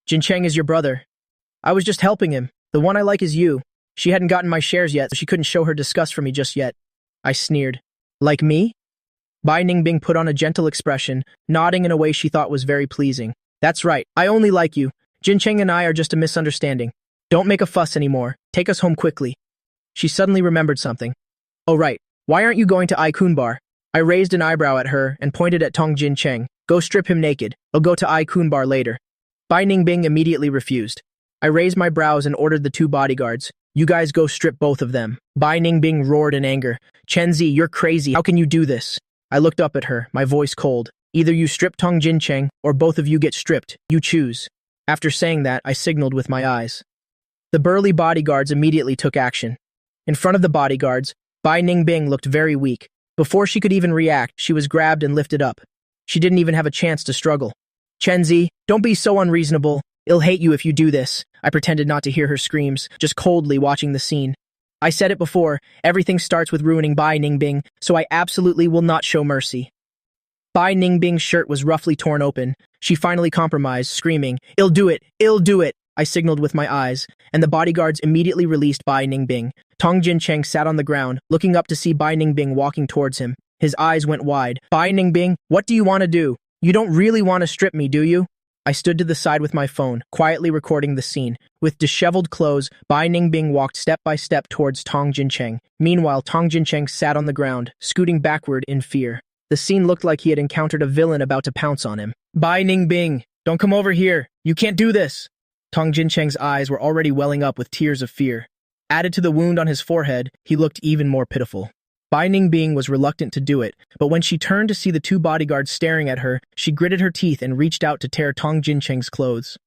A: Jin Cheng is your brother. I was just helping him. The one I like is you. She hadn't gotten my shares yet, so she couldn't show her disgust for me just yet. I sneered. Like me? Bai Ningbing put on a gentle expression, nodding in a way she thought was very pleasing. That's right, I only like you. Jin Cheng and I are just a misunderstanding. Don't make a fuss anymore. Take us home quickly. She suddenly remembered something. Oh right, why aren't you going to Ai Kun Bar? I raised an eyebrow at her and pointed at Tong Jin Cheng. Go strip him naked. I'll go to Ai Kun Bar later. Bai Ningbing immediately refused. I raised my brows and ordered the two bodyguards. You guys go strip both of them. Bai Ningbing roared in anger. Chenzi, you're crazy. How can you do this? I looked up at her, my voice cold. Either you strip Tong Jin Cheng, or both of you get stripped. You choose. After saying that, I signaled with my eyes. The burly bodyguards immediately took action. In front of the bodyguards, Bai Ningbing looked very weak. Before she could even react, she was grabbed and lifted up. She didn't even have a chance to struggle. Chenzi, don't be so unreasonable. I'll hate you if you do this. I pretended not to hear her screams, just coldly watching the scene. I said it before, everything starts with ruining Bai Ningbing, so I absolutely will not show mercy. Bai Ningbing's shirt was roughly torn open. She finally compromised, screaming, I'll do it! I'll do it! I signaled with my eyes, and the bodyguards immediately released Bai Ningbing. Tong Jin Cheng sat on the ground, looking up to see Bai Ningbing walking towards him. His eyes went wide. Bai Ningbing, what do you want to do? You don't really want to strip me, do you? I stood to the side with my phone, quietly recording the scene. With disheveled clothes, Bai Ningbing walked step by step towards Tong Jin Cheng. Meanwhile, Tong Jin Cheng sat on the ground, scooting backward in fear. The scene looked like he had encountered a villain about to pounce on him. Bai Ningbing, don't come over here. You can't do this. Tong Jin Cheng's eyes were already welling up with tears of fear. Added to the wound on his forehead, he looked even more pitiful. Bai Ningbing was reluctant to do it, but when she turned to see the two bodyguards staring at her, she gritted her teeth and reached out to tear Tong Jin Cheng's clothes.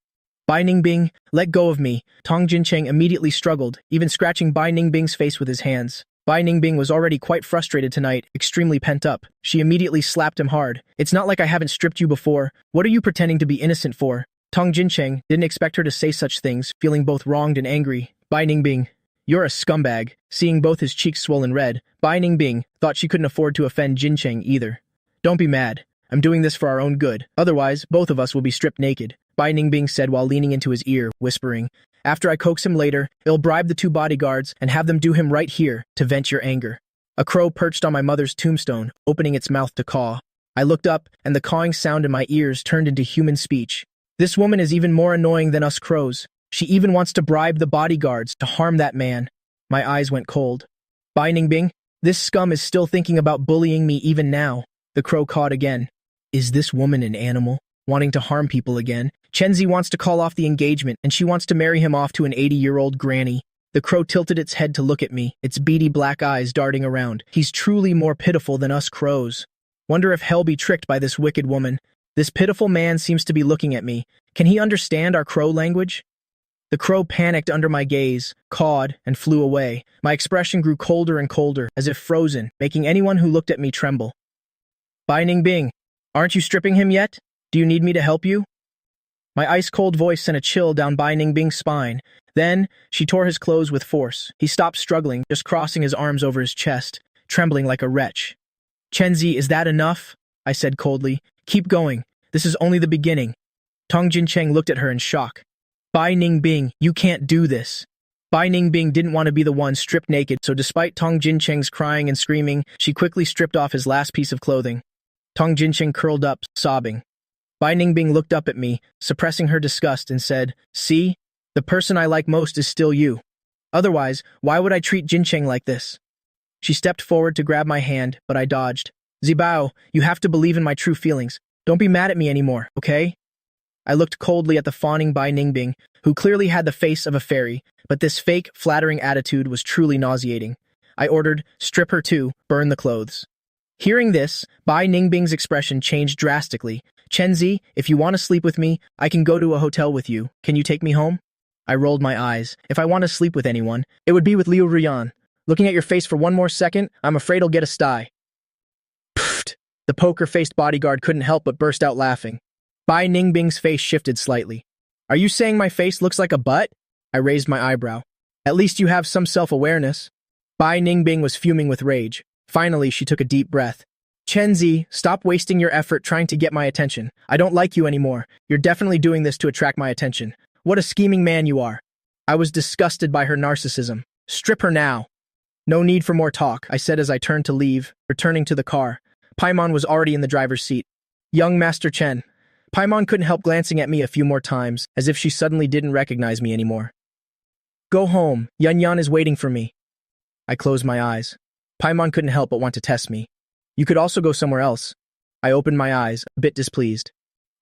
A: Bai Ningbing, let go of me. Tong Jin Cheng immediately struggled, even scratching Bai Ningbing's face with his hands. Bai Ningbing was already quite frustrated tonight, extremely pent up. She immediately slapped him hard. It's not like I haven't stripped you before. What are you pretending to be innocent for? Tong Jin Cheng didn't expect her to say such things, feeling both wronged and angry. Bai Ningbing, you're a scumbag. Seeing both his cheeks swollen red, Bai Ningbing thought she couldn't afford to offend Jin Cheng either. Don't be mad. I'm doing this for our own good. Otherwise, both of us will be stripped naked, Bai Ningbing said while leaning into his ear, whispering, After I coax him later, I'll bribe the two bodyguards and have them do him right here to vent your anger. A crow perched on my mother's tombstone, opening its mouth to caw. I looked up, and the cawing sound in my ears turned into human speech. This woman is even more annoying than us crows. She even wants to bribe the bodyguards to harm that man. My eyes went cold. Bai Ningbing, this scum is still thinking about bullying me even now. The crow cawed again. Is this woman an animal, wanting to harm people again? Chenzi wants to call off the engagement, and she wants to marry him off to an 80-year-old granny. The crow tilted its head to look at me, its beady black eyes darting around. He's truly more pitiful than us crows. Wonder if hell be tricked by this wicked woman. This pitiful man seems to be looking at me. Can he understand our crow language? The crow panicked under my gaze, cawed, and flew away. My expression grew colder and colder, as if frozen, making anyone who looked at me tremble. Bai Ningbing, aren't you stripping him yet? Do you need me to help you? My ice-cold voice sent a chill down Bai Ningbing's spine. Then, she tore his clothes with force. He stopped struggling, just crossing his arms over his chest, trembling like a wretch. Chenzi, is that enough? I said coldly. Keep going. This is only the beginning. Tong Jin Cheng looked at her in shock. Bai Ningbing, you can't do this. Bai Ningbing didn't want to be the one stripped naked, so despite Tong Jin Cheng's crying and screaming, she quickly stripped off his last piece of clothing. Tong Jin Cheng curled up, sobbing. Bai Ningbing looked up at me, suppressing her disgust, and said, See? The person I like most is still you. Otherwise, why would I treat Jin Cheng like this? She stepped forward to grab my hand, but I dodged. Zibao, you have to believe in my true feelings. Don't be mad at me anymore, okay? I looked coldly at the fawning Bai Ningbing, who clearly had the face of a fairy, but this fake, flattering attitude was truly nauseating. I ordered, strip her too, burn the clothes. Hearing this, Bai Ningbing's expression changed drastically. Chenzi, if you want to sleep with me, I can go to a hotel with you. Can you take me home? I rolled my eyes. If I want to sleep with anyone, it would be with Liu Ruyan. Looking at your face for one more second, I'm afraid I'll get a sty. Pfft! The poker-faced bodyguard couldn't help but burst out laughing. Bai Ningbing's face shifted slightly. Are you saying my face looks like a butt? I raised my eyebrow. At least you have some self-awareness. Bai Ningbing was fuming with rage. Finally, she took a deep breath. Chenzi, stop wasting your effort trying to get my attention. I don't like you anymore. You're definitely doing this to attract my attention. What a scheming man you are. I was disgusted by her narcissism. Strip her now. No need for more talk, I said as I turned to leave, returning to the car. Paimon was already in the driver's seat. Young Master Chen. Paimon couldn't help glancing at me a few more times, as if she suddenly didn't recognize me anymore. Go home. Yan is waiting for me. I closed my eyes. Paimon couldn't help but want to test me. You could also go somewhere else. I opened my eyes, a bit displeased.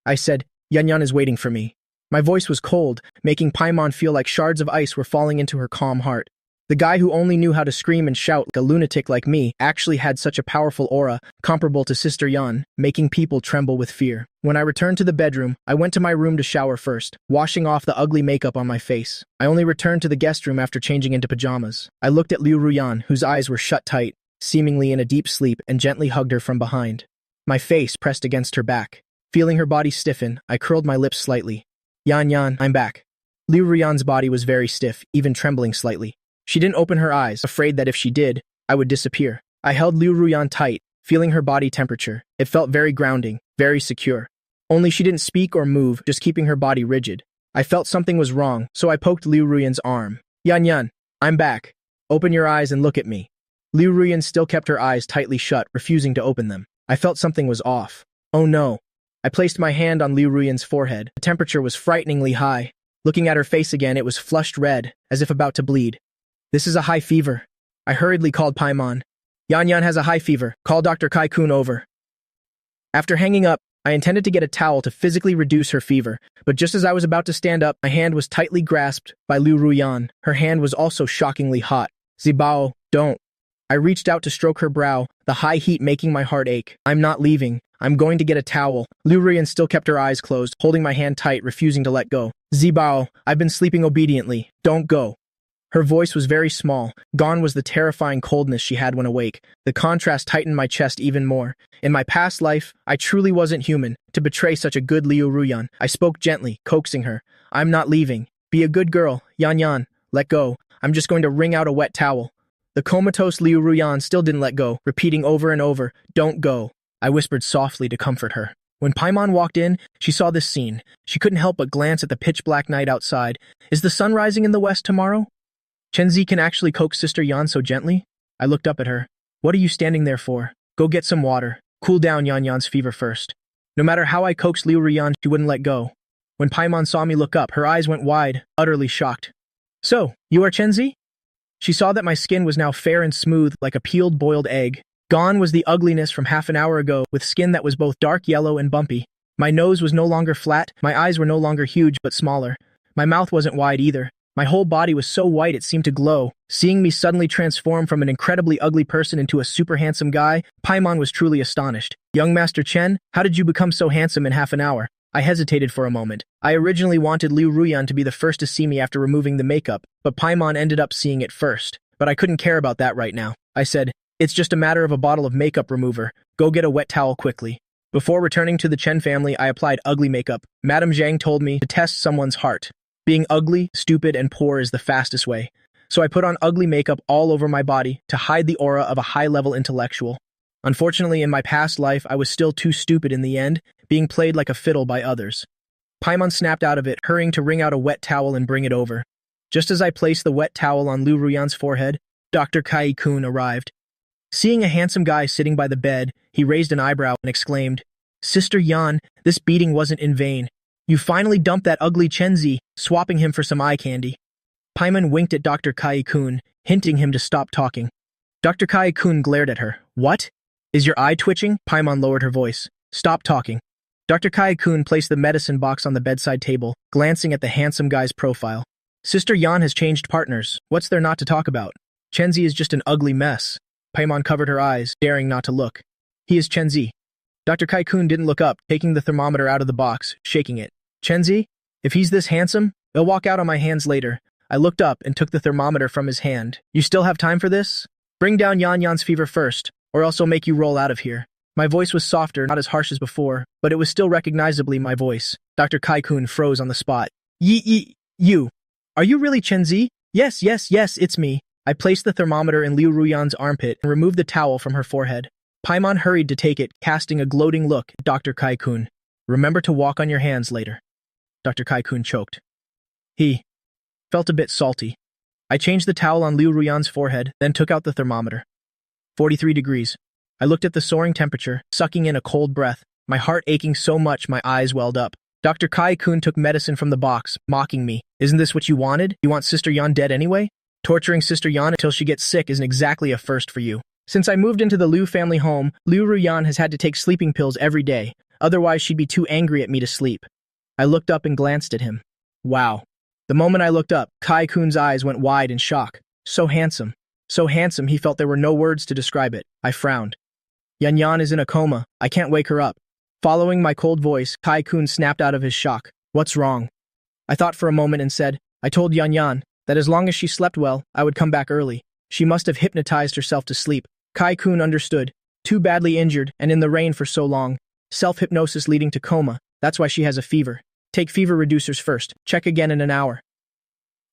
A: I said, Yan is waiting for me. My voice was cold, making Paimon feel like shards of ice were falling into her calm heart. The guy who only knew how to scream and shout like a lunatic like me actually had such a powerful aura, comparable to Sister Yan, making people tremble with fear. When I returned to the bedroom, I went to my room to shower first, washing off the ugly makeup on my face. I only returned to the guest room after changing into pajamas. I looked at Liu Ruyan, whose eyes were shut tight, seemingly in a deep sleep, and gently hugged her from behind. My face pressed against her back. Feeling her body stiffen, I curled my lips slightly. Yan, I'm back. Liu Ruyan's body was very stiff, even trembling slightly. She didn't open her eyes, afraid that if she did, I would disappear. I held Liu Ruyan tight, feeling her body temperature. It felt very grounding, very secure. Only she didn't speak or move, just keeping her body rigid. I felt something was wrong, so I poked Liu Ruyan's arm. Yan, I'm back. Open your eyes and look at me. Liu Ruyan still kept her eyes tightly shut, refusing to open them. I felt something was off. Oh no. I placed my hand on Liu Ruyan's forehead. The temperature was frighteningly high. Looking at her face again, it was flushed red, as if about to bleed. This is a high fever. I hurriedly called Paimon. Yan has a high fever. Call Dr. Kai-kun over. After hanging up, I intended to get a towel to physically reduce her fever, but just as I was about to stand up, my hand was tightly grasped by Liu Ruyan. Her hand was also shockingly hot. Zibao, don't. I reached out to stroke her brow, the high heat making my heart ache. I'm not leaving. I'm going to get a towel. Liu Ruyan still kept her eyes closed, holding my hand tight, refusing to let go. Zibao, I've been sleeping obediently. Don't go. Her voice was very small. Gone was the terrifying coldness she had when awake. The contrast tightened my chest even more. In my past life, I truly wasn't human. To betray such a good Liu Ruyan, I spoke gently, coaxing her. I'm not leaving. Be a good girl. Yan, let go. I'm just going to wring out a wet towel. The comatose Liu Ruyan still didn't let go, repeating over and over, don't go. I whispered softly to comfort her. When Paimon walked in, she saw this scene. She couldn't help but glance at the pitch-black night outside. Is the sun rising in the west tomorrow? Chenzi can actually coax Sister Yan so gently? I looked up at her. What are you standing there for? Go get some water. Cool down Yan's fever first. No matter how I coaxed Liu Ruyan, she wouldn't let go. When Paimon saw me look up, her eyes went wide, utterly shocked. So, you are Chenzi? She saw that my skin was now fair and smooth, like a peeled boiled egg. Gone was the ugliness from half an hour ago, with skin that was both dark yellow and bumpy. My nose was no longer flat, my eyes were no longer huge but smaller. My mouth wasn't wide either. My whole body was so white it seemed to glow. Seeing me suddenly transform from an incredibly ugly person into a super handsome guy, Paimon was truly astonished. Young Master Chen, how did you become so handsome in half an hour? I hesitated for a moment. I originally wanted Liu Ruyan to be the first to see me after removing the makeup, but Paimon ended up seeing it first. But I couldn't care about that right now. I said, it's just a matter of a bottle of makeup remover. Go get a wet towel quickly. Before returning to the Chen family, I applied ugly makeup. Madame Zhang told me to test someone's heart. Being ugly, stupid, and poor is the fastest way. So I put on ugly makeup all over my body to hide the aura of a high-level intellectual. Unfortunately, in my past life, I was still too stupid in the end, being played like a fiddle by others. Paimon snapped out of it, hurrying to wring out a wet towel and bring it over. Just as I placed the wet towel on Liu Ruyan's forehead, Dr. Kai-kun arrived. Seeing a handsome guy sitting by the bed, he raised an eyebrow and exclaimed, Sister Yan, this beating wasn't in vain. You finally dumped that ugly Chenzi, swapping him for some eye candy. Paimon winked at Dr. Kai-kun, hinting him to stop talking. Dr. Kai-kun glared at her. What? Is your eye twitching? Paimon lowered her voice. Stop talking. Dr. Kai-kun placed the medicine box on the bedside table, glancing at the handsome guy's profile. Sister Yan has changed partners. What's there not to talk about? Chenzi is just an ugly mess. Paimon covered her eyes, daring not to look. He is Chenzi. Dr. Kai-kun didn't look up, taking the thermometer out of the box, shaking it. Chenzi? If he's this handsome, he'll walk out on my hands later. I looked up and took the thermometer from his hand. You still have time for this? Bring down Yan's fever first, or else I'll make you roll out of here. My voice was softer, not as harsh as before, but it was still recognizably my voice. Dr. Kai-kun froze on the spot. You. Are you really Chen Zi? Yes, it's me. I placed the thermometer in Liu Ruyan's armpit and removed the towel from her forehead. Paimon hurried to take it, casting a gloating look at Dr. Kai-kun. Remember to walk on your hands later. Dr. Kai-kun choked. He felt a bit salty. I changed the towel on Liu Ruyan's forehead, then took out the thermometer. 43 degrees. I looked at the soaring temperature, sucking in a cold breath, my heart aching so much my eyes welled up. Dr. Kai-kun took medicine from the box, mocking me. Isn't this what you wanted? You want Sister Yan dead anyway? Torturing Sister Yan until she gets sick isn't exactly a first for you. Since I moved into the Liu family home, Liu Ruyan has had to take sleeping pills every day, otherwise she'd be too angry at me to sleep. I looked up and glanced at him. Wow. The moment I looked up, Kai-kun's eyes went wide in shock. So handsome. So handsome he felt there were no words to describe it. I frowned. Yan is in a coma. I can't wake her up. Following my cold voice, Kai-kun snapped out of his shock. What's wrong? I thought for a moment and said, I told Yan that as long as she slept well, I would come back early. She must have hypnotized herself to sleep. Kai-kun understood. Too badly injured and in the rain for so long. Self-hypnosis leading to coma. That's why she has a fever. Take fever reducers first. Check again in an hour.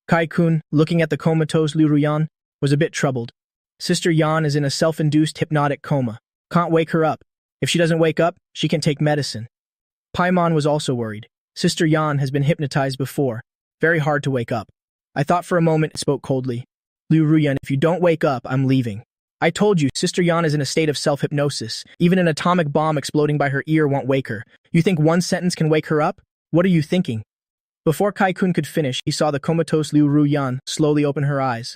A: Kai-kun, looking at the comatose Liu Ruyan, was a bit troubled. Sister Yan is in a self-induced hypnotic coma. Can't wake her up. If she doesn't wake up, she can take medicine. Paimon was also worried. Sister Yan has been hypnotized before. Very hard to wake up. I thought for a moment and spoke coldly. Liu Ruyan, if you don't wake up, I'm leaving. I told you, Sister Yan is in a state of self-hypnosis. Even an atomic bomb exploding by her ear won't wake her. You think one sentence can wake her up? What are you thinking? Before Kai-kun could finish, he saw the comatose Liu Ruyan slowly open her eyes.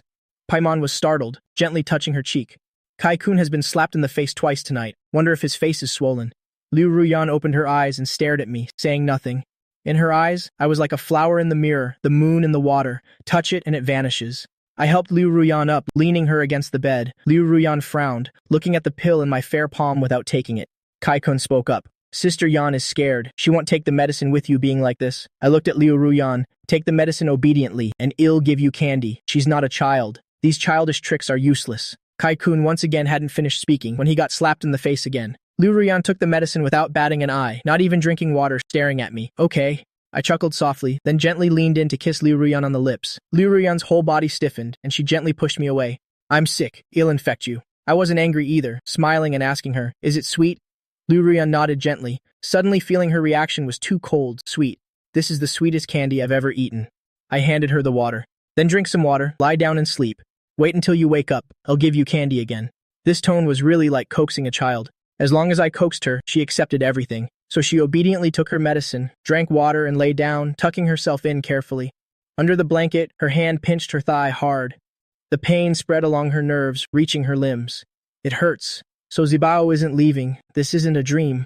A: Paimon was startled, gently touching her cheek. Kai-kun has been slapped in the face twice tonight. Wonder if his face is swollen. Liu Ruyan opened her eyes and stared at me, saying nothing. In her eyes, I was like a flower in the mirror, the moon in the water. Touch it and it vanishes. I helped Liu Ruyan up, leaning her against the bed. Liu Ruyan frowned, looking at the pill in my fair palm without taking it. Kai-kun spoke up. Sister Yan is scared. She won't take the medicine with you being like this. I looked at Liu Ruyan. Take the medicine obediently, and I'll give you candy. She's not a child. These childish tricks are useless. Kai-kun once again hadn't finished speaking when he got slapped in the face again. Liu Ruyan took the medicine without batting an eye, not even drinking water, staring at me. Okay. I chuckled softly, then gently leaned in to kiss Liu Ruyan on the lips. Liu Ruyan's whole body stiffened, and she gently pushed me away. I'm sick. I'll infect you. I wasn't angry either, smiling and asking her, is it sweet? Liu Ruyan nodded gently, suddenly feeling her reaction was too cold, sweet. This is the sweetest candy I've ever eaten. I handed her the water. Then drink some water, lie down and sleep. Wait until you wake up. I'll give you candy again. This tone was really like coaxing a child. As long as I coaxed her, she accepted everything. So she obediently took her medicine, drank water and lay down, tucking herself in carefully. Under the blanket, her hand pinched her thigh hard. The pain spread along her nerves, reaching her limbs. It hurts. So Zibao isn't leaving. This isn't a dream.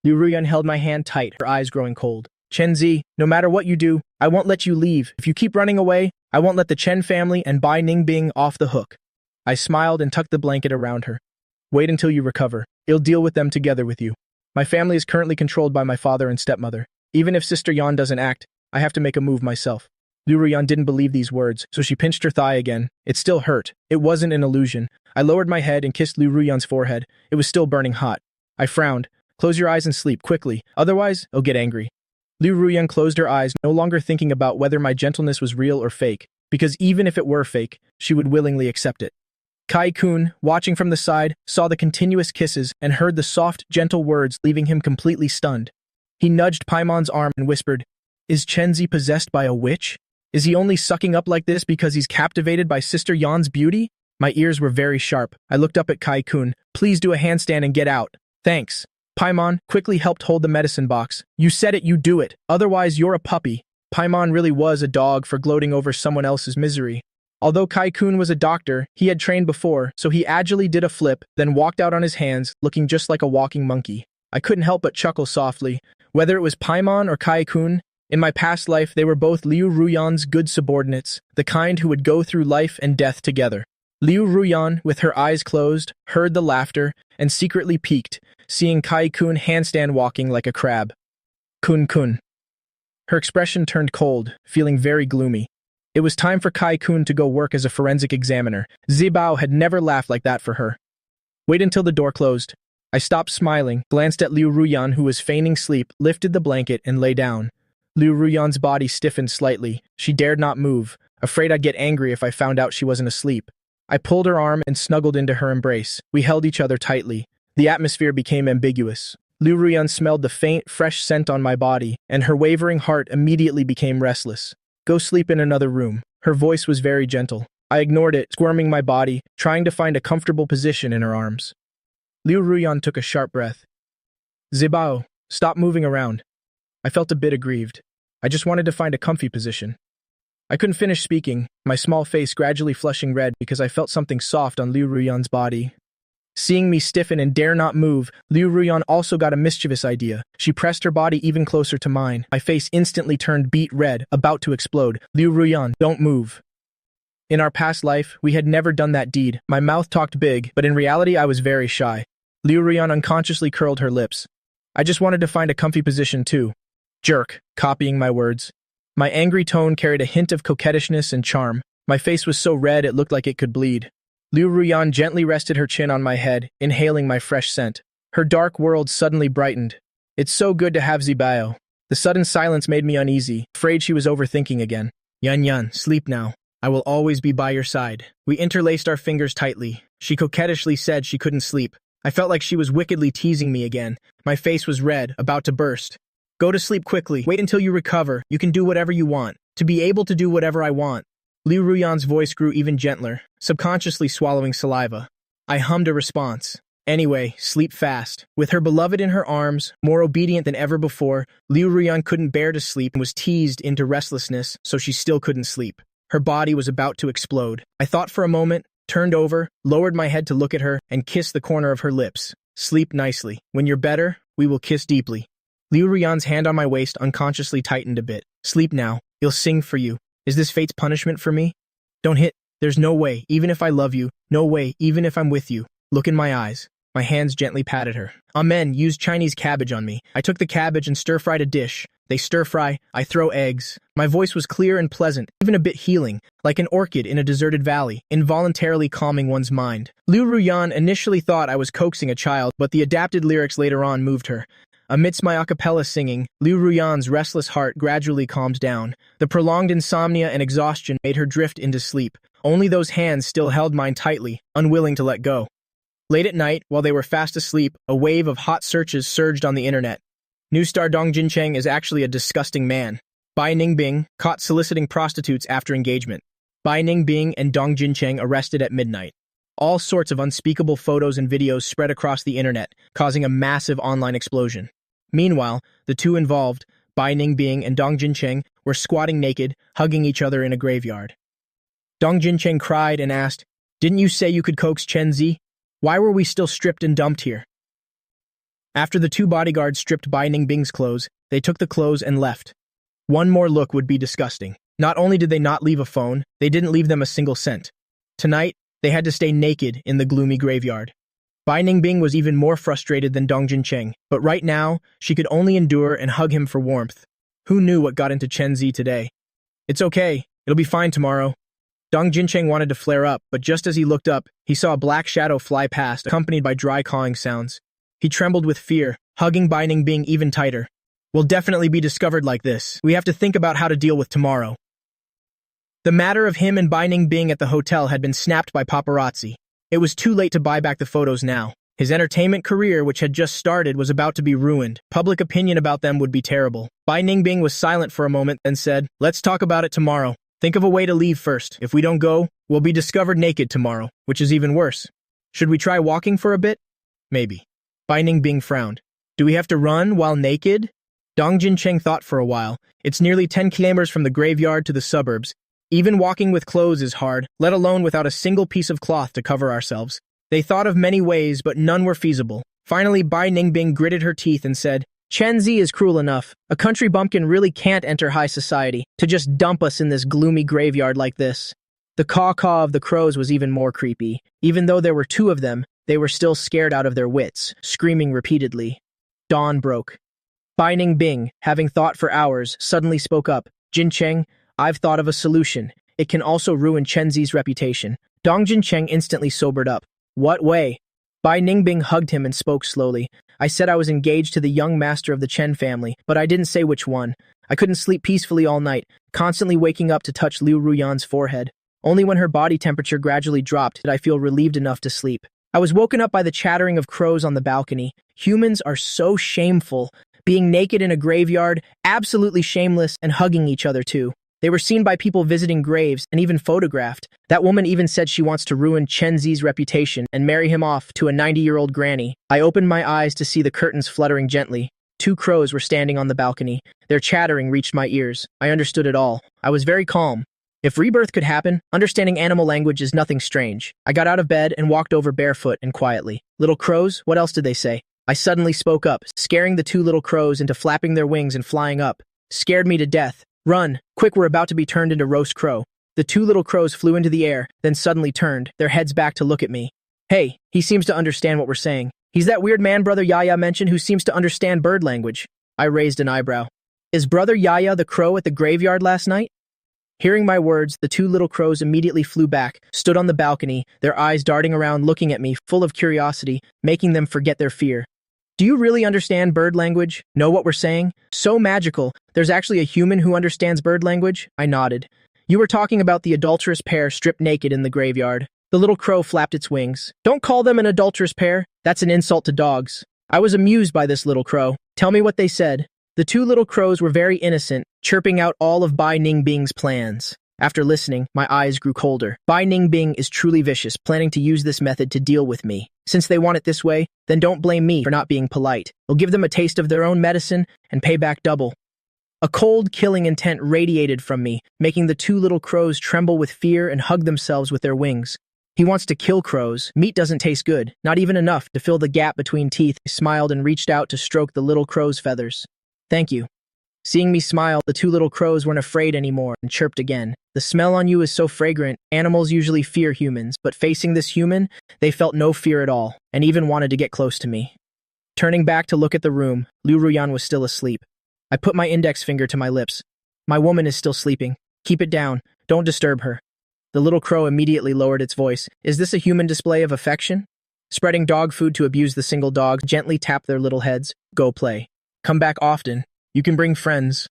A: Liu Ruyan held my hand tight, her eyes growing cold. Chen Zi, no matter what you do, I won't let you leave. If you keep running away, I won't let the Chen family and Bai Ningbing off the hook. I smiled and tucked the blanket around her. Wait until you recover. I'll deal with them together with you. My family is currently controlled by my father and stepmother. Even if Sister Yan doesn't act, I have to make a move myself. Liu Ruyan didn't believe these words, so she pinched her thigh again. It still hurt. It wasn't an illusion. I lowered my head and kissed Liu Ruyan's forehead. It was still burning hot. I frowned. Close your eyes and sleep quickly, otherwise I'll get angry. Liu Ruyan closed her eyes, no longer thinking about whether my gentleness was real or fake, because even if it were fake, she would willingly accept it. Kai-kun, watching from the side, saw the continuous kisses and heard the soft, gentle words, leaving him completely stunned. He nudged Paimon's arm and whispered, Is Chen Zi possessed by a witch? Is he only sucking up like this because he's captivated by Sister Yan's beauty? My ears were very sharp. I looked up at Kai-kun. Please do a handstand and get out. Thanks. Paimon quickly helped hold the medicine box. You said it, you do it. Otherwise, you're a puppy. Paimon really was a dog for gloating over someone else's misery. Although Kai-kun was a doctor, he had trained before, so he agilely did a flip, then walked out on his hands, looking just like a walking monkey. I couldn't help but chuckle softly. Whether it was Paimon or Kai-kun, in my past life they were both Liu Ruyan's good subordinates, the kind who would go through life and death together. Liu Ruyan, with her eyes closed, heard the laughter, and secretly peeked, seeing Kai-kun handstand walking like a crab. Kun. Her expression turned cold, feeling very gloomy. It was time for Kai-kun to go work as a forensic examiner. Zibao had never laughed like that for her. Wait until the door closed. I stopped smiling, glanced at Liu Ruyan, who was feigning sleep, lifted the blanket, and lay down. Liu Ruyan's body stiffened slightly. She dared not move, afraid I'd get angry if I found out she wasn't asleep. I pulled her arm and snuggled into her embrace. We held each other tightly. The atmosphere became ambiguous. Liu Ruyan smelled the faint, fresh scent on my body, and her wavering heart immediately became restless. Go sleep in another room. Her voice was very gentle. I ignored it, squirming my body, trying to find a comfortable position in her arms. Liu Ruyan took a sharp breath. Zibao, stop moving around. I felt a bit aggrieved. I just wanted to find a comfy position. I couldn't finish speaking, my small face gradually flushing red because I felt something soft on Liu Ruyan's body. Seeing me stiffen and dare not move, Liu Ruyan also got a mischievous idea. She pressed her body even closer to mine. My face instantly turned beet red, about to explode. Liu Ruyan, don't move. In our past life, we had never done that deed. My mouth talked big, but in reality I was very shy. Liu Ruyan unconsciously curled her lips. I just wanted to find a comfy position too. Jerk, copying my words. My angry tone carried a hint of coquettishness and charm. My face was so red it looked like it could bleed. Liu Ruyan gently rested her chin on my head, inhaling my fresh scent. Her dark world suddenly brightened. It's so good to have Zibao. The sudden silence made me uneasy, afraid she was overthinking again. Yan, sleep now. I will always be by your side. We interlaced our fingers tightly. She coquettishly said she couldn't sleep. I felt like she was wickedly teasing me again. My face was red, about to burst. Go to sleep quickly. Wait until you recover. You can do whatever you want. To be able to do whatever I want. Liu Ruyan's voice grew even gentler, subconsciously swallowing saliva. I hummed a response. Anyway, sleep fast. With her beloved in her arms, more obedient than ever before, Liu Ruyan couldn't bear to sleep and was teased into restlessness, so she still couldn't sleep. Her body was about to explode. I thought for a moment, turned over, lowered my head to look at her, and kissed the corner of her lips. Sleep nicely. When you're better, we will kiss deeply. Liu Ruyan's hand on my waist unconsciously tightened a bit. Sleep now. He'll sing for you. Is this fate's punishment for me? Don't hit. There's no way, even if I love you. No way, even if I'm with you. Look in my eyes. My hands gently patted her. Amen used Chinese cabbage on me. I took the cabbage and stir-fried a dish. They stir-fry, I throw eggs. My voice was clear and pleasant, even a bit healing, like an orchid in a deserted valley, involuntarily calming one's mind. Liu Ruyan initially thought I was coaxing a child, but the adapted lyrics later on moved her. Amidst my a cappella singing, Liu Ruyan's restless heart gradually calmed down. The prolonged insomnia and exhaustion made her drift into sleep. Only those hands still held mine tightly, unwilling to let go. Late at night, while they were fast asleep, a wave of hot searches surged on the internet. New star Dong Jincheng is actually a disgusting man. Bai Ningbing, caught soliciting prostitutes after engagement. Bai Ningbing and Dong Jincheng arrested at midnight. All sorts of unspeakable photos and videos spread across the internet, causing a massive online explosion. Meanwhile, the two involved, Bai Ningbing and Dong Jincheng, were squatting naked, hugging each other in a graveyard. Dong Jincheng cried and asked, "Didn't you say you could coax Chen Zi? Why were we still stripped and dumped here?" After the two bodyguards stripped Bai Ningbing's clothes, they took the clothes and left. One more look would be disgusting. Not only did they not leave a phone, they didn't leave them a single cent. Tonight, they had to stay naked in the gloomy graveyard. Bai Ningbing was even more frustrated than Dong Jincheng, but right now, she could only endure and hug him for warmth. Who knew what got into Chen Zi today? It's okay, it'll be fine tomorrow. Dong Jincheng wanted to flare up, but just as he looked up, he saw a black shadow fly past, accompanied by dry cawing sounds. He trembled with fear, hugging Bai Ningbing even tighter. We'll definitely be discovered like this. We have to think about how to deal with tomorrow. The matter of him and Bai Ningbing at the hotel had been snapped by paparazzi. It was too late to buy back the photos now. His entertainment career, which had just started, was about to be ruined. Public opinion about them would be terrible. Bai Ningbing was silent for a moment, then said, "Let's talk about it tomorrow. Think of a way to leave first. If we don't go, we'll be discovered naked tomorrow, which is even worse. Should we try walking for a bit? Maybe." Bai Ningbing frowned. "Do we have to run while naked?" Dong Jincheng thought for a while. It's nearly 10 kilometers from the graveyard to the suburbs. Even walking with clothes is hard, let alone without a single piece of cloth to cover ourselves. They thought of many ways, but none were feasible. Finally, Bai Ningbing gritted her teeth and said, "Chen Zi is cruel enough. A country bumpkin really can't enter high society to just dump us in this gloomy graveyard like this." The caw-caw of the crows was even more creepy. Even though there were two of them, they were still scared out of their wits, screaming repeatedly. Dawn broke. Bai Ningbing, having thought for hours, suddenly spoke up. "Jincheng, I've thought of a solution. It can also ruin Chen Zi's reputation." Dong Jincheng instantly sobered up. "What way?" Bai Ningbing hugged him and spoke slowly. I said I was engaged to the young master of the Chen family, but I didn't say which one. I couldn't sleep peacefully all night, constantly waking up to touch Liu Ruyan's forehead. Only when her body temperature gradually dropped did I feel relieved enough to sleep. I was woken up by the chattering of crows on the balcony. Humans are so shameful, being naked in a graveyard, absolutely shameless, and hugging each other too. They were seen by people visiting graves and even photographed. That woman even said she wants to ruin Chen Zi's reputation and marry him off to a 90-year-old granny. I opened my eyes to see the curtains fluttering gently. 2 crows were standing on the balcony. Their chattering reached my ears. I understood it all. I was very calm. If rebirth could happen, understanding animal language is nothing strange. I got out of bed and walked over barefoot and quietly. Little crows, what else did they say? I suddenly spoke up, scaring the 2 little crows into flapping their wings and flying up. Scared me to death. Run! Quick, we're about to be turned into roast crow. The 2 little crows flew into the air, then suddenly turned, their heads back to look at me. Hey, he seems to understand what we're saying. He's that weird man Brother Yaya mentioned who seems to understand bird language. I raised an eyebrow. Is Brother Yaya the crow at the graveyard last night? Hearing my words, the 2 little crows immediately flew back, stood on the balcony, their eyes darting around looking at me, full of curiosity, making them forget their fear. Do you really understand bird language? Know what we're saying? So magical. There's actually a human who understands bird language? I nodded. You were talking about the adulterous pair stripped naked in the graveyard. The little crow flapped its wings. Don't call them an adulterous pair. That's an insult to dogs. I was amused by this little crow. Tell me what they said. The 2 little crows were very innocent, chirping out all of Bai Ningbing's plans. After listening, my eyes grew colder. Bai Ningbing is truly vicious, planning to use this method to deal with me. Since they want it this way, then don't blame me for not being polite. I'll give them a taste of their own medicine and pay back double. A cold, killing intent radiated from me, making the 2 little crows tremble with fear and hug themselves with their wings. He wants to kill crows. Meat doesn't taste good, not even enough to fill the gap between teeth. I smiled and reached out to stroke the little crow's feathers. Thank you. Seeing me smile, the 2 little crows weren't afraid anymore and chirped again. The smell on you is so fragrant. Animals usually fear humans, but facing this human, they felt no fear at all, and even wanted to get close to me. Turning back to look at the room, Liu Ruyan was still asleep. I put my index finger to my lips. My woman is still sleeping. Keep it down. Don't disturb her. The little crow immediately lowered its voice. Is this a human display of affection? Spreading dog food to abuse the single dogs, gently tap their little heads. Go play. Come back often. You can bring friends.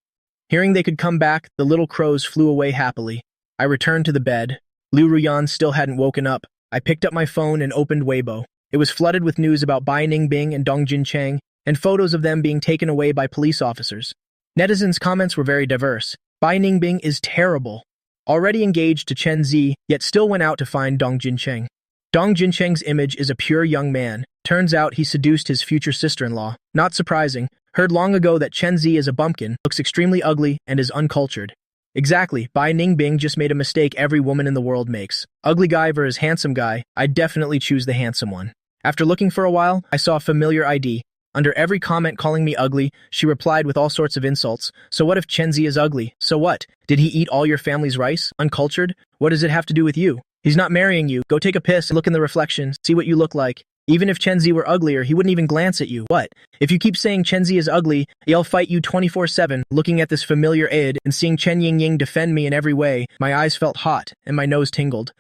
A: Hearing they could come back, the little crows flew away happily. I returned to the bed. Liu Ruyan still hadn't woken up. I picked up my phone and opened Weibo. It was flooded with news about Bai Ningbing and Dong Jincheng, and photos of them being taken away by police officers. Netizens' comments were very diverse. Bai Ningbing is terrible. Already engaged to Chen Zi, yet still went out to find Dong Jincheng. Dong Jincheng's image is a pure young man. Turns out he seduced his future sister-in-law. Not surprising. Heard long ago that Chen Zi is a bumpkin, looks extremely ugly, and is uncultured. Exactly, Bai Ningbing just made a mistake every woman in the world makes. Ugly guy versus handsome guy, I'd definitely choose the handsome one. After looking for a while, I saw a familiar ID. Under every comment calling me ugly, she replied with all sorts of insults. So what if Chen Zi is ugly? So what? Did he eat all your family's rice? Uncultured? What does it have to do with you? He's not marrying you. Go take a piss and look in the reflection, see what you look like. Even if Chen Zi were uglier, he wouldn't even glance at you. What? If you keep saying Chen Zi is ugly, he'll fight you 24/7. Looking at this familiar id and seeing Chen Yingying defend me in every way, my eyes felt hot and my nose tingled.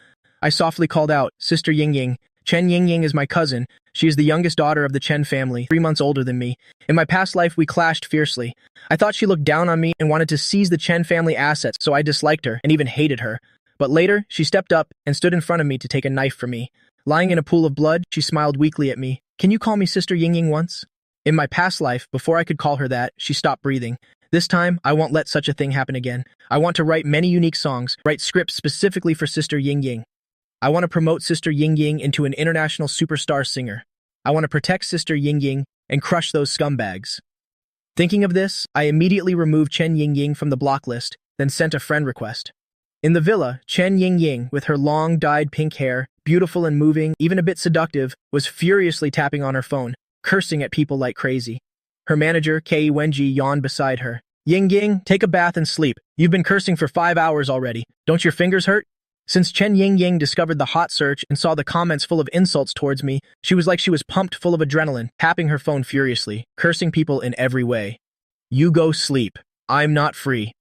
A: I softly called out, Sister Yingying. Chen Yingying is my cousin. She is the youngest daughter of the Chen family, 3 months older than me. In my past life, we clashed fiercely. I thought she looked down on me and wanted to seize the Chen family assets, so I disliked her and even hated her. But later, she stepped up and stood in front of me to take a knife from me. Lying in a pool of blood, she smiled weakly at me. Can you call me Sister Yingying once? In my past life, before I could call her that, she stopped breathing. This time, I won't let such a thing happen again. I want to write many unique songs, write scripts specifically for Sister Yingying. I want to promote Sister Yingying into an international superstar singer. I want to protect Sister Yingying and crush those scumbags. Thinking of this, I immediately removed Chen Yingying from the block list, then sent a friend request. In the villa, Chen Yingying, with her long, dyed pink hair, beautiful and moving, even a bit seductive, was furiously tapping on her phone, cursing at people like crazy. Her manager, Kei Wenji, yawned beside her. Yingying, take a bath and sleep. You've been cursing for 5 hours already. Don't your fingers hurt? Since Chen Yingying discovered the hot search and saw the comments full of insults towards me, she was like she was pumped full of adrenaline, tapping her phone furiously, cursing people in every way. You go sleep. I'm not free.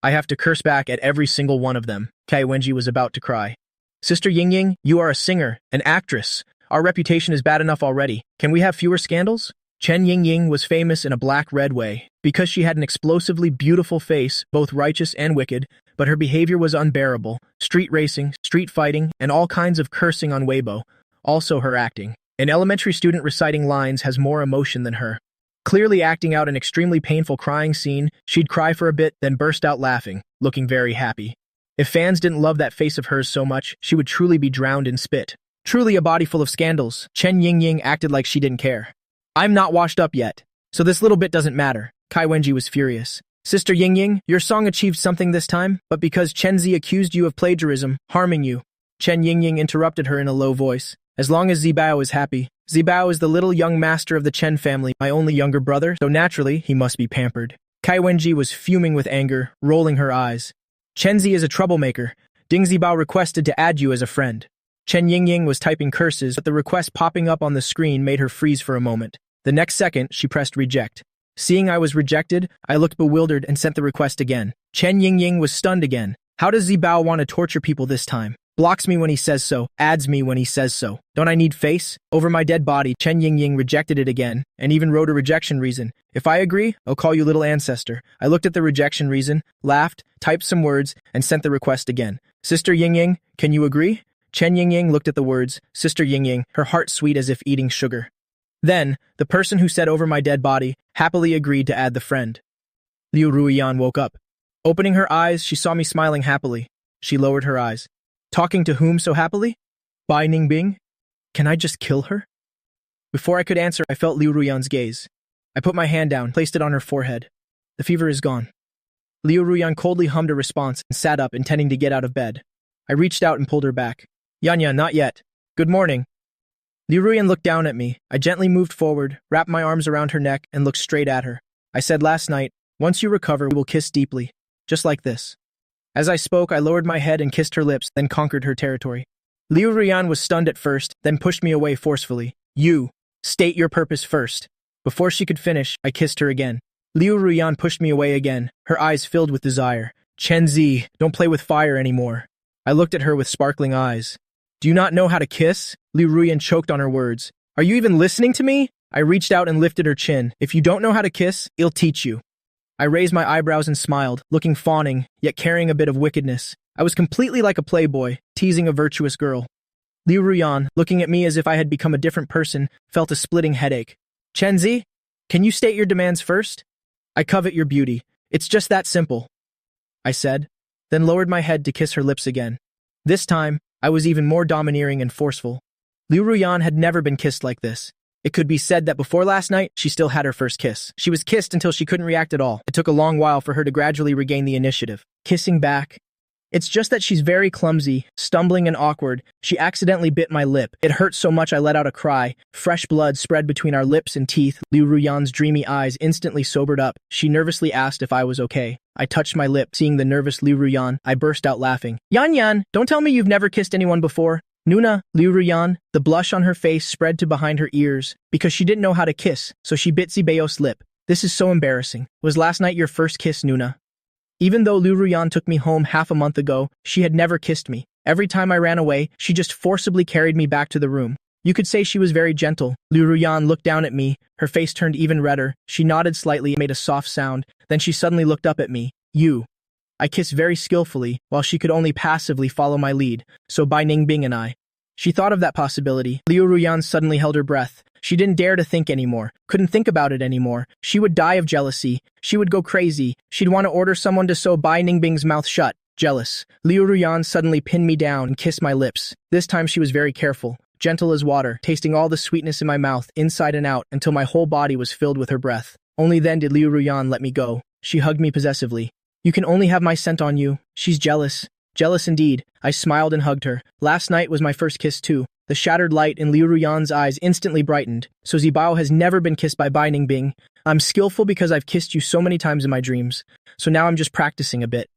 A: I have to curse back at every single one of them. Kei Wenji was about to cry. Sister Yingying, you are a singer, an actress. Our reputation is bad enough already. Can we have fewer scandals? Chen Yingying was famous in a black-red way, because she had an explosively beautiful face, both righteous and wicked, but her behavior was unbearable. Street racing, street fighting, and all kinds of cursing on Weibo. Also her acting. An elementary student reciting lines has more emotion than her. Clearly acting out an extremely painful crying scene, she'd cry for a bit, then burst out laughing, looking very happy. If fans didn't love that face of hers so much, she would truly be drowned in spit. Truly a body full of scandals. Chen Yingying acted like she didn't care. I'm not washed up yet, so this little bit doesn't matter. Kai Wenji was furious. Sister Yingying, your song achieved something this time, but because Chen Zi accused you of plagiarism, harming you. Chen Yingying interrupted her in a low voice. As long as Zibao is happy. Zibao is the little young master of the Chen family, my only younger brother, so naturally, he must be pampered. Kai Wenji was fuming with anger, rolling her eyes. Chen Zi is a troublemaker. Ding Zibao requested to add you as a friend. Chen Yingying was typing curses, but the request popping up on the screen made her freeze for a moment. The next second, she pressed reject. Seeing I was rejected, I looked bewildered and sent the request again. Chen Yingying was stunned again. How does Zibao want to torture people this time? Blocks me when he says so, adds me when he says so. Don't I need face? Over my dead body, Chen Yingying rejected it again, and even wrote a rejection reason. If I agree, I'll call you little ancestor. I looked at the rejection reason, laughed, typed some words, and sent the request again. Sister Yingying, can you agree? Chen Yingying looked at the words, Sister Yingying, her heart sweet as if eating sugar. Then, the person who said over my dead body, happily agreed to add the friend. Liu Ruiyan woke up. Opening her eyes, she saw me smiling happily. She lowered her eyes. Talking to whom so happily? Bai Ningbing? Can I just kill her? Before I could answer, I felt Liu Ruiyan's gaze. I put my hand down, placed it on her forehead. The fever is gone. Liu Ruiyan coldly hummed a response and sat up, intending to get out of bed. I reached out and pulled her back. Yanya, not yet. Good morning. Liu Ruiyan looked down at me. I gently moved forward, wrapped my arms around her neck, and looked straight at her. I said last night, once you recover, we will kiss deeply. Just like this. As I spoke, I lowered my head and kissed her lips, then conquered her territory. Liu Ruiyan was stunned at first, then pushed me away forcefully. You, state your purpose first. Before she could finish, I kissed her again. Liu Ruiyan pushed me away again, her eyes filled with desire. Chen Zi, don't play with fire anymore. I looked at her with sparkling eyes. Do you not know how to kiss? Liu Ruiyan choked on her words. Are you even listening to me? I reached out and lifted her chin. If you don't know how to kiss, I'll teach you. I raised my eyebrows and smiled, looking fawning, yet carrying a bit of wickedness. I was completely like a playboy, teasing a virtuous girl. Liu Ruiyan, looking at me as if I had become a different person, felt a splitting headache. Chen Zi, can you state your demands first? I covet your beauty. It's just that simple. I said, then lowered my head to kiss her lips again. This time, I was even more domineering and forceful. Liu Ruiyan had never been kissed like this. It could be said that before last night, she still had her first kiss. She was kissed until she couldn't react at all. It took a long while for her to gradually regain the initiative. Kissing back. It's just that she's very clumsy, stumbling and awkward. She accidentally bit my lip. It hurt so much I let out a cry. Fresh blood spread between our lips and teeth. Liu Ruiyan's dreamy eyes instantly sobered up. She nervously asked if I was okay. I touched my lip. Seeing the nervous Liu Ruiyan, I burst out laughing. Yan, don't tell me you've never kissed anyone before. Nuna, Liu Ruiyan, the blush on her face spread to behind her ears, because she didn't know how to kiss, so she bit Zibeo's lip. This is so embarrassing. Was last night your first kiss, Nuna? Even though Liu Ruiyan took me home half a month ago, she had never kissed me. Every time I ran away, she just forcibly carried me back to the room. You could say she was very gentle. Liu Ruiyan looked down at me. Her face turned even redder. She nodded slightly and made a soft sound. Then she suddenly looked up at me. You. I kissed very skillfully, while she could only passively follow my lead, so Bai Ningbing and I. She thought of that possibility. Liu Ruiyan suddenly held her breath. She didn't dare to think anymore, couldn't think about it anymore. She would die of jealousy. She would go crazy. She'd want to order someone to sew Bai Ningbing's mouth shut. Jealous. Liu Ruiyan suddenly pinned me down and kissed my lips. This time she was very careful, gentle as water, tasting all the sweetness in my mouth, inside and out, until my whole body was filled with her breath. Only then did Liu Ruiyan let me go. She hugged me possessively. You can only have my scent on you. She's jealous. Jealous indeed. I smiled and hugged her. Last night was my first kiss too. The shattered light in Liu Ruiyan's eyes instantly brightened. So Zibao has never been kissed by Bai Ningbing. I'm skillful because I've kissed you so many times in my dreams. So now I'm just practicing a bit.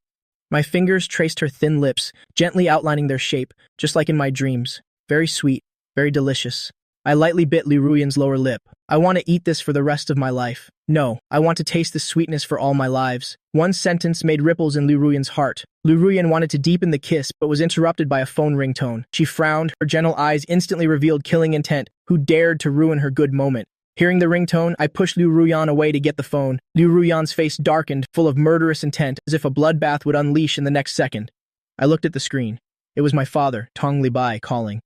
A: My fingers traced her thin lips, gently outlining their shape, just like in my dreams. Very sweet, very delicious. I lightly bit Liu Ruyan's lower lip. I want to eat this for the rest of my life. No, I want to taste the sweetness for all my lives. One sentence made ripples in Liu Ruyan's heart. Liu Ruyan wanted to deepen the kiss, but was interrupted by a phone ringtone. She frowned, her gentle eyes instantly revealed killing intent. Who dared to ruin her good moment? Hearing the ringtone, I pushed Liu Ruyan away to get the phone. Liu Ruyan's face darkened, full of murderous intent, as if a bloodbath would unleash in the next second. I looked at the screen. It was my father, Tong Libai, calling.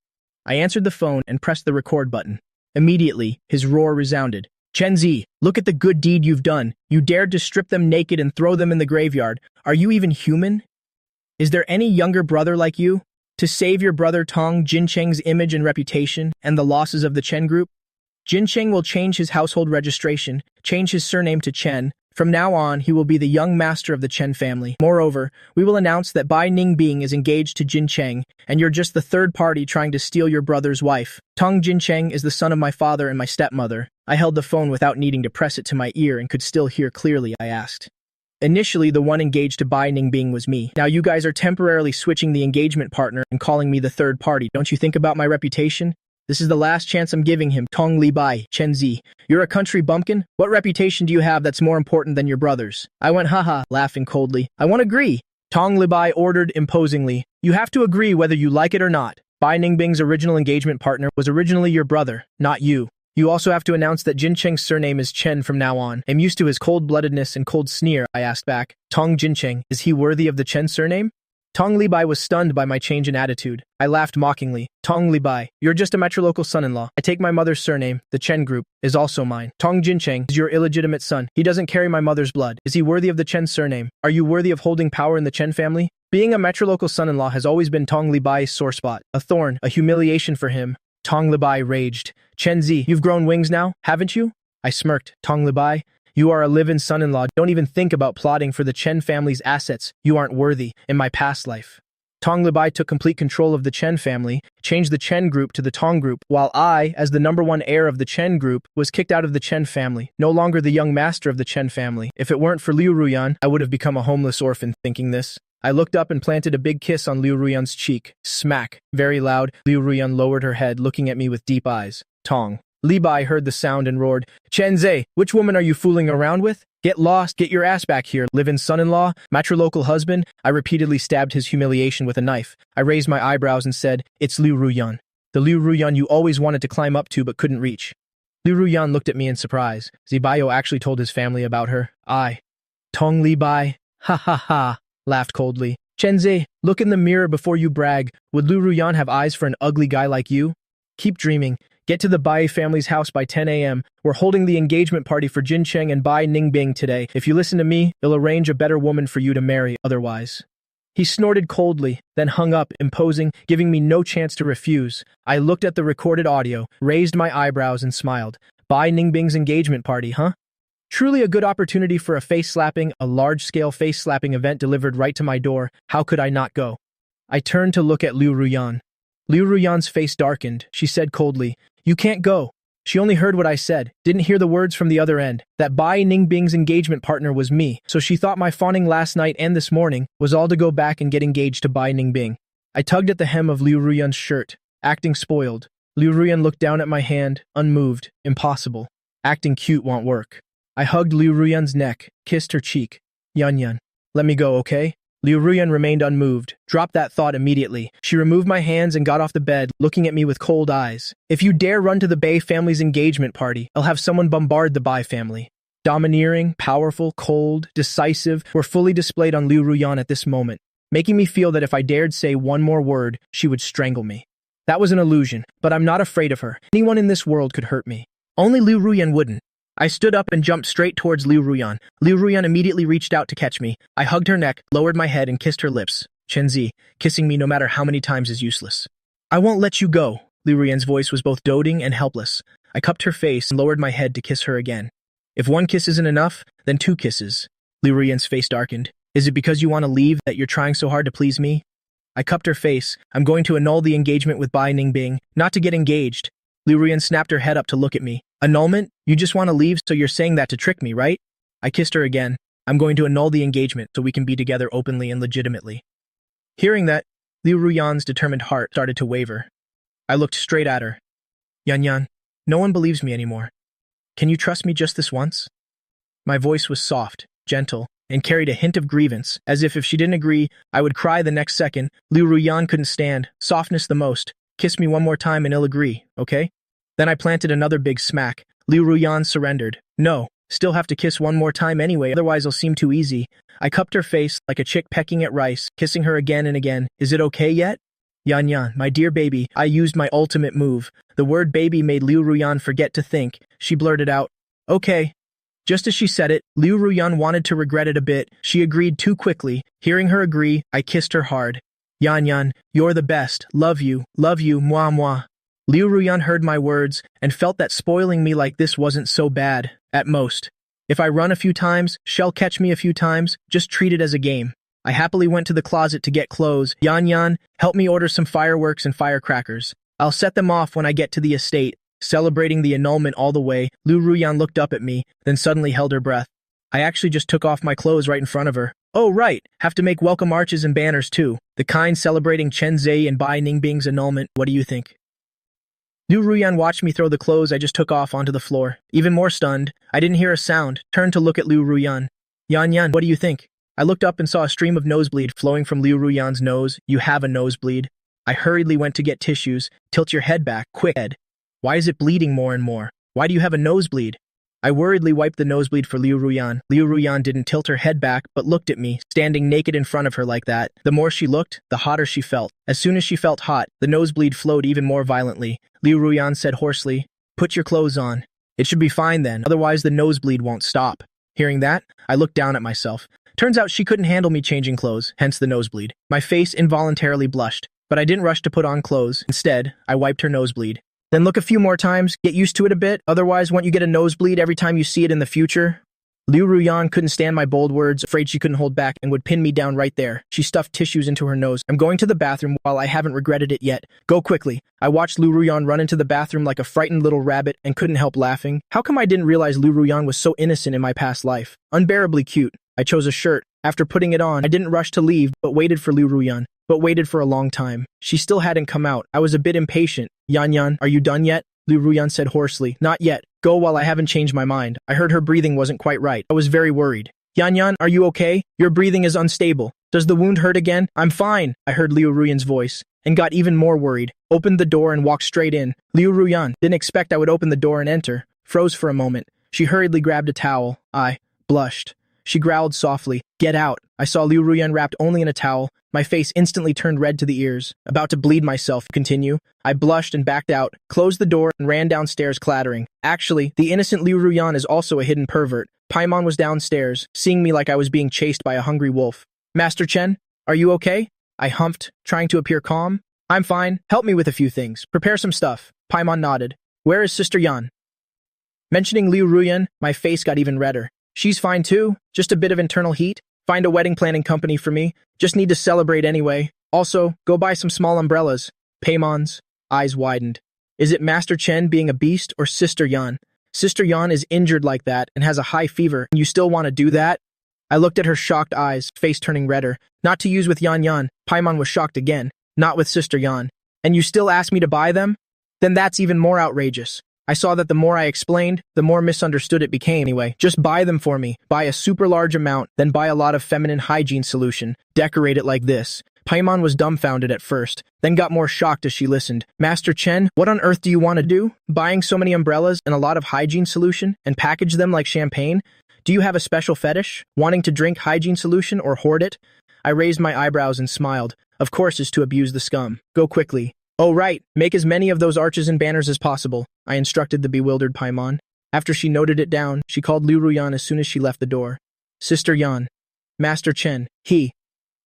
A: I answered the phone and pressed the record button. Immediately, his roar resounded. Chen Zi, look at the good deed you've done. You dared to strip them naked and throw them in the graveyard. Are you even human? Is there any younger brother like you? To save your brother Tong Jincheng's image and reputation and the losses of the Chen group? Jincheng will change his household registration, change his surname to Chen. From now on, he will be the young master of the Chen family. Moreover, we will announce that Bai Ningbing is engaged to Jincheng, and you're just the third party trying to steal your brother's wife. Tong Jincheng is the son of my father and my stepmother. I held the phone without needing to press it to my ear and could still hear clearly. I asked. Initially, the one engaged to Bai Ningbing was me. Now you guys are temporarily switching the engagement partner and calling me the third party. Don't you think about my reputation? This is the last chance I'm giving him. Tong Libai, Chen Zi. You're a country bumpkin? What reputation do you have that's more important than your brother's? I went haha, laughing coldly. I won't agree. Tong Libai ordered imposingly. You have to agree whether you like it or not. Bai Ningbing's original engagement partner was originally your brother, not you. You also have to announce that Jincheng's surname is Chen from now on. I'm used to his cold-bloodedness and cold sneer, I asked back. Tong Jincheng, is he worthy of the Chen surname? Tong Libai was stunned by my change in attitude. I laughed mockingly. Tong Libai, you're just a metrolocal son-in-law. I take my mother's surname. The Chen group is also mine. Tong Jincheng is your illegitimate son. He doesn't carry my mother's blood. Is he worthy of the Chen surname? Are you worthy of holding power in the Chen family? Being a metrolocal son-in-law has always been Tong Libai's sore spot. A thorn, a humiliation for him. Tong Libai raged. Chen Zi, you've grown wings now, haven't you? I smirked. Tong Libai, you are a live-in son-in-law. Don't even think about plotting for the Chen family's assets. You aren't worthy in my past life. Tong Libai took complete control of the Chen family, changed the Chen group to the Tong group, while I, as the #1 heir of the Chen group, was kicked out of the Chen family, no longer the young master of the Chen family. If it weren't for Liu Ruyan, I would have become a homeless orphan. Thinking this, I looked up and planted a big kiss on Liu Ruyan's cheek. Smack. Very loud, Liu Ruyan lowered her head, looking at me with deep eyes. Tong Libai heard the sound and roared, Chen Zi, which woman are you fooling around with? Get lost, get your ass back here, live-in son-in-law, matrilocal husband. I repeatedly stabbed his humiliation with a knife. I raised my eyebrows and said, it's Liu Ruyan. The Liu Ruyan you always wanted to climb up to but couldn't reach. Liu Ruyan looked at me in surprise. Zibayo actually told his family about her. Tong Libai, ha ha ha, laughed coldly. Chen Zi, look in the mirror before you brag. Would Liu Ruyan have eyes for an ugly guy like you? Keep dreaming. Get to the Bai family's house by 10 a.m. We're holding the engagement party for Jincheng and Bai Ningbing today. If you listen to me, they'll arrange a better woman for you to marry otherwise. He snorted coldly, then hung up, imposing, giving me no chance to refuse. I looked at the recorded audio, raised my eyebrows and smiled. Bai Ningbing's engagement party, huh? Truly a good opportunity for a face-slapping, a large-scale face-slapping event delivered right to my door. How could I not go? I turned to look at Liu Ruyan. Liu Ruyan's face darkened. She said coldly, you can't go. She only heard what I said, didn't hear the words from the other end. That Bai Ningbing's engagement partner was me, so she thought my fawning last night and this morning was all to go back and get engaged to Bai Ningbing. I tugged at the hem of Liu Ruyan's shirt, acting spoiled. Liu Ruyan looked down at my hand, unmoved. Impossible. Acting cute won't work. I hugged Liu Ruyan's neck, kissed her cheek. Yun, let me go, okay? Liu Ruyan remained unmoved. Dropped that thought immediately. She removed my hands and got off the bed, looking at me with cold eyes. If you dare run to the Bai family's engagement party, I'll have someone bombard the Bai family. Domineering, powerful, cold, decisive were fully displayed on Liu Ruyan at this moment, making me feel that if I dared say one more word, she would strangle me. That was an illusion, but I'm not afraid of her. Anyone in this world could hurt me. Only Liu Ruyan wouldn't. I stood up and jumped straight towards Liu Ruyan. Liu Ruyan immediately reached out to catch me. I hugged her neck, lowered my head, and kissed her lips. Chen Zi, kissing me no matter how many times is useless. I won't let you go. Liu Ruyan's voice was both doting and helpless. I cupped her face and lowered my head to kiss her again. If one kiss isn't enough, then 2 kisses. Liu Ruyan's face darkened. Is it because you want to leave that you're trying so hard to please me? I cupped her face. I'm going to annul the engagement with Bai Ningbing, not to get engaged. Liu Ruyan snapped her head up to look at me. Annulment? You just want to leave, so you're saying that to trick me, right? I kissed her again. I'm going to annul the engagement so we can be together openly and legitimately. Hearing that, Liu Ruyan's determined heart started to waver. I looked straight at her. Yan Yan, no one believes me anymore. Can you trust me just this once? My voice was soft, gentle, and carried a hint of grievance, as if she didn't agree, I would cry the next second. Liu Ruyan couldn't stand softness the most. Kiss me one more time and he'll agree, okay? Then I planted another big smack. Liu Ruyan surrendered. No, still have to kiss one more time anyway, otherwise it'll seem too easy. I cupped her face like a chick pecking at rice, kissing her again and again. Is it okay yet? Yan Yan, my dear baby, I used my ultimate move. The word baby made Liu Ruyan forget to think. She blurted out, okay. Just as she said it, Liu Ruyan wanted to regret it a bit. She agreed too quickly. Hearing her agree, I kissed her hard. Yan Yan, you're the best. Love you, moi moi. Liu Ruyan heard my words and felt that spoiling me like this wasn't so bad, at most. If I run a few times, she'll catch me a few times, just treat it as a game. I happily went to the closet to get clothes. Yan Yan, help me order some fireworks and firecrackers. I'll set them off when I get to the estate. Celebrating the annulment all the way, Liu Ruyan looked up at me, then suddenly held her breath. I actually just took off my clothes right in front of her. Oh right, have to make welcome arches and banners too. The kind celebrating Chen Zhe and Bai Ningbing's annulment. What do you think? Liu Ruyan watched me throw the clothes I just took off onto the floor. Even more stunned, I didn't hear a sound, turned to look at Liu Ruyan. Yan Yan, what do you think? I looked up and saw a stream of nosebleed flowing from Liu Ruyan's nose. You have a nosebleed. I hurriedly went to get tissues. Tilt your head back, quick, Ed. Why is it bleeding more and more? Why do you have a nosebleed? I worriedly wiped the nosebleed for Liu Ruyan. Liu Ruyan didn't tilt her head back, but looked at me, standing naked in front of her like that. The more she looked, the hotter she felt. As soon as she felt hot, the nosebleed flowed even more violently. Liu Ruyan said hoarsely, put your clothes on. It should be fine then, otherwise the nosebleed won't stop. Hearing that, I looked down at myself. Turns out she couldn't handle me changing clothes, hence the nosebleed. My face involuntarily blushed, but I didn't rush to put on clothes. Instead, I wiped her nosebleed. Then look a few more times, get used to it a bit, otherwise won't you get a nosebleed every time you see it in the future? Liu Ruyan couldn't stand my bold words, afraid she couldn't hold back, and would pin me down right there. She stuffed tissues into her nose. I'm going to the bathroom while I haven't regretted it yet. Go quickly. I watched Liu Ruyan run into the bathroom like a frightened little rabbit and couldn't help laughing. How come I didn't realize Liu Ruyan was so innocent in my past life? Unbearably cute. I chose a shirt. After putting it on, I didn't rush to leave, but waited for Liu Ruyan. But waited for a long time. She still hadn't come out. I was a bit impatient. Yan Yan, are you done yet? Liu Ruyan said hoarsely. Not yet. Go while I haven't changed my mind. I heard her breathing wasn't quite right. I was very worried. Yan Yan, are you okay? Your breathing is unstable. Does the wound hurt again? I'm fine. I heard Liu Ruyan's voice, and got even more worried. Opened the door and walked straight in. Liu Ruyan didn't expect I would open the door and enter. Froze for a moment. She hurriedly grabbed a towel. I blushed. She growled softly, get out. I saw Liu Ruyan wrapped only in a towel. My face instantly turned red to the ears. About to bleed myself, continue. I blushed and backed out, closed the door, and ran downstairs clattering. Actually, the innocent Liu Ruyan is also a hidden pervert. Paimon was downstairs, seeing me like I was being chased by a hungry wolf. Master Chen, are you okay? I humphed, trying to appear calm. I'm fine. Help me with a few things. Prepare some stuff. Paimon nodded. Where is Sister Yan? Mentioning Liu Ruyan, my face got even redder. She's fine too, just a bit of internal heat. Find a wedding planning company for me. Just need to celebrate anyway. Also, go buy some small umbrellas. Paimon's eyes widened. Is it Master Chen being a beast or Sister Yan? Sister Yan is injured like that and has a high fever, and you still want to do that? I looked at her shocked eyes, face turning redder. Not to use with Yan Yan. Paimon was shocked again. Not with Sister Yan. And you still ask me to buy them? Then that's even more outrageous. I saw that the more I explained, the more misunderstood it became anyway. Just buy them for me. Buy a super large amount, then buy a lot of feminine hygiene solution. Decorate it like this. Paimon was dumbfounded at first, then got more shocked as she listened. Master Chen, what on earth do you want to do? Buying so many umbrellas and a lot of hygiene solution and package them like champagne? Do you have a special fetish? Wanting to drink hygiene solution or hoard it? I raised my eyebrows and smiled. Of course is to abuse the scum. Go quickly. Oh right, make as many of those arches and banners as possible, I instructed the bewildered Paimon. After she noted it down, she called Liu Ruyan as soon as she left the door. Sister Yan. Master Chen. He.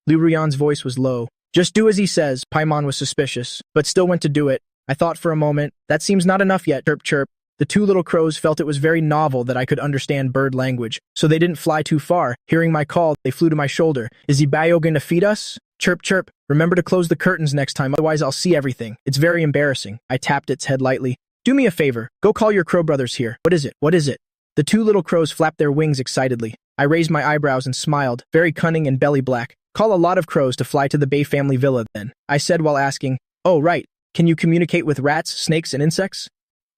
A: Liu Ruyan's voice was low. Just do as he says. Paimon was suspicious, but still went to do it. I thought for a moment, that seems not enough yet, chirp chirp. The two little crows felt it was very novel that I could understand bird language, so they didn't fly too far. Hearing my call, they flew to my shoulder. Is Ibayo going to feed us? Chirp chirp. Remember to close the curtains next time, otherwise I'll see everything. It's very embarrassing. I tapped its head lightly. Do me a favor. Go call your crow brothers here. What is it? What is it? The two little crows flapped their wings excitedly. I raised my eyebrows and smiled, very cunning and belly black. Call a lot of crows to fly to the Bay family villa then, I said while asking, oh right, can you communicate with rats, snakes, and insects?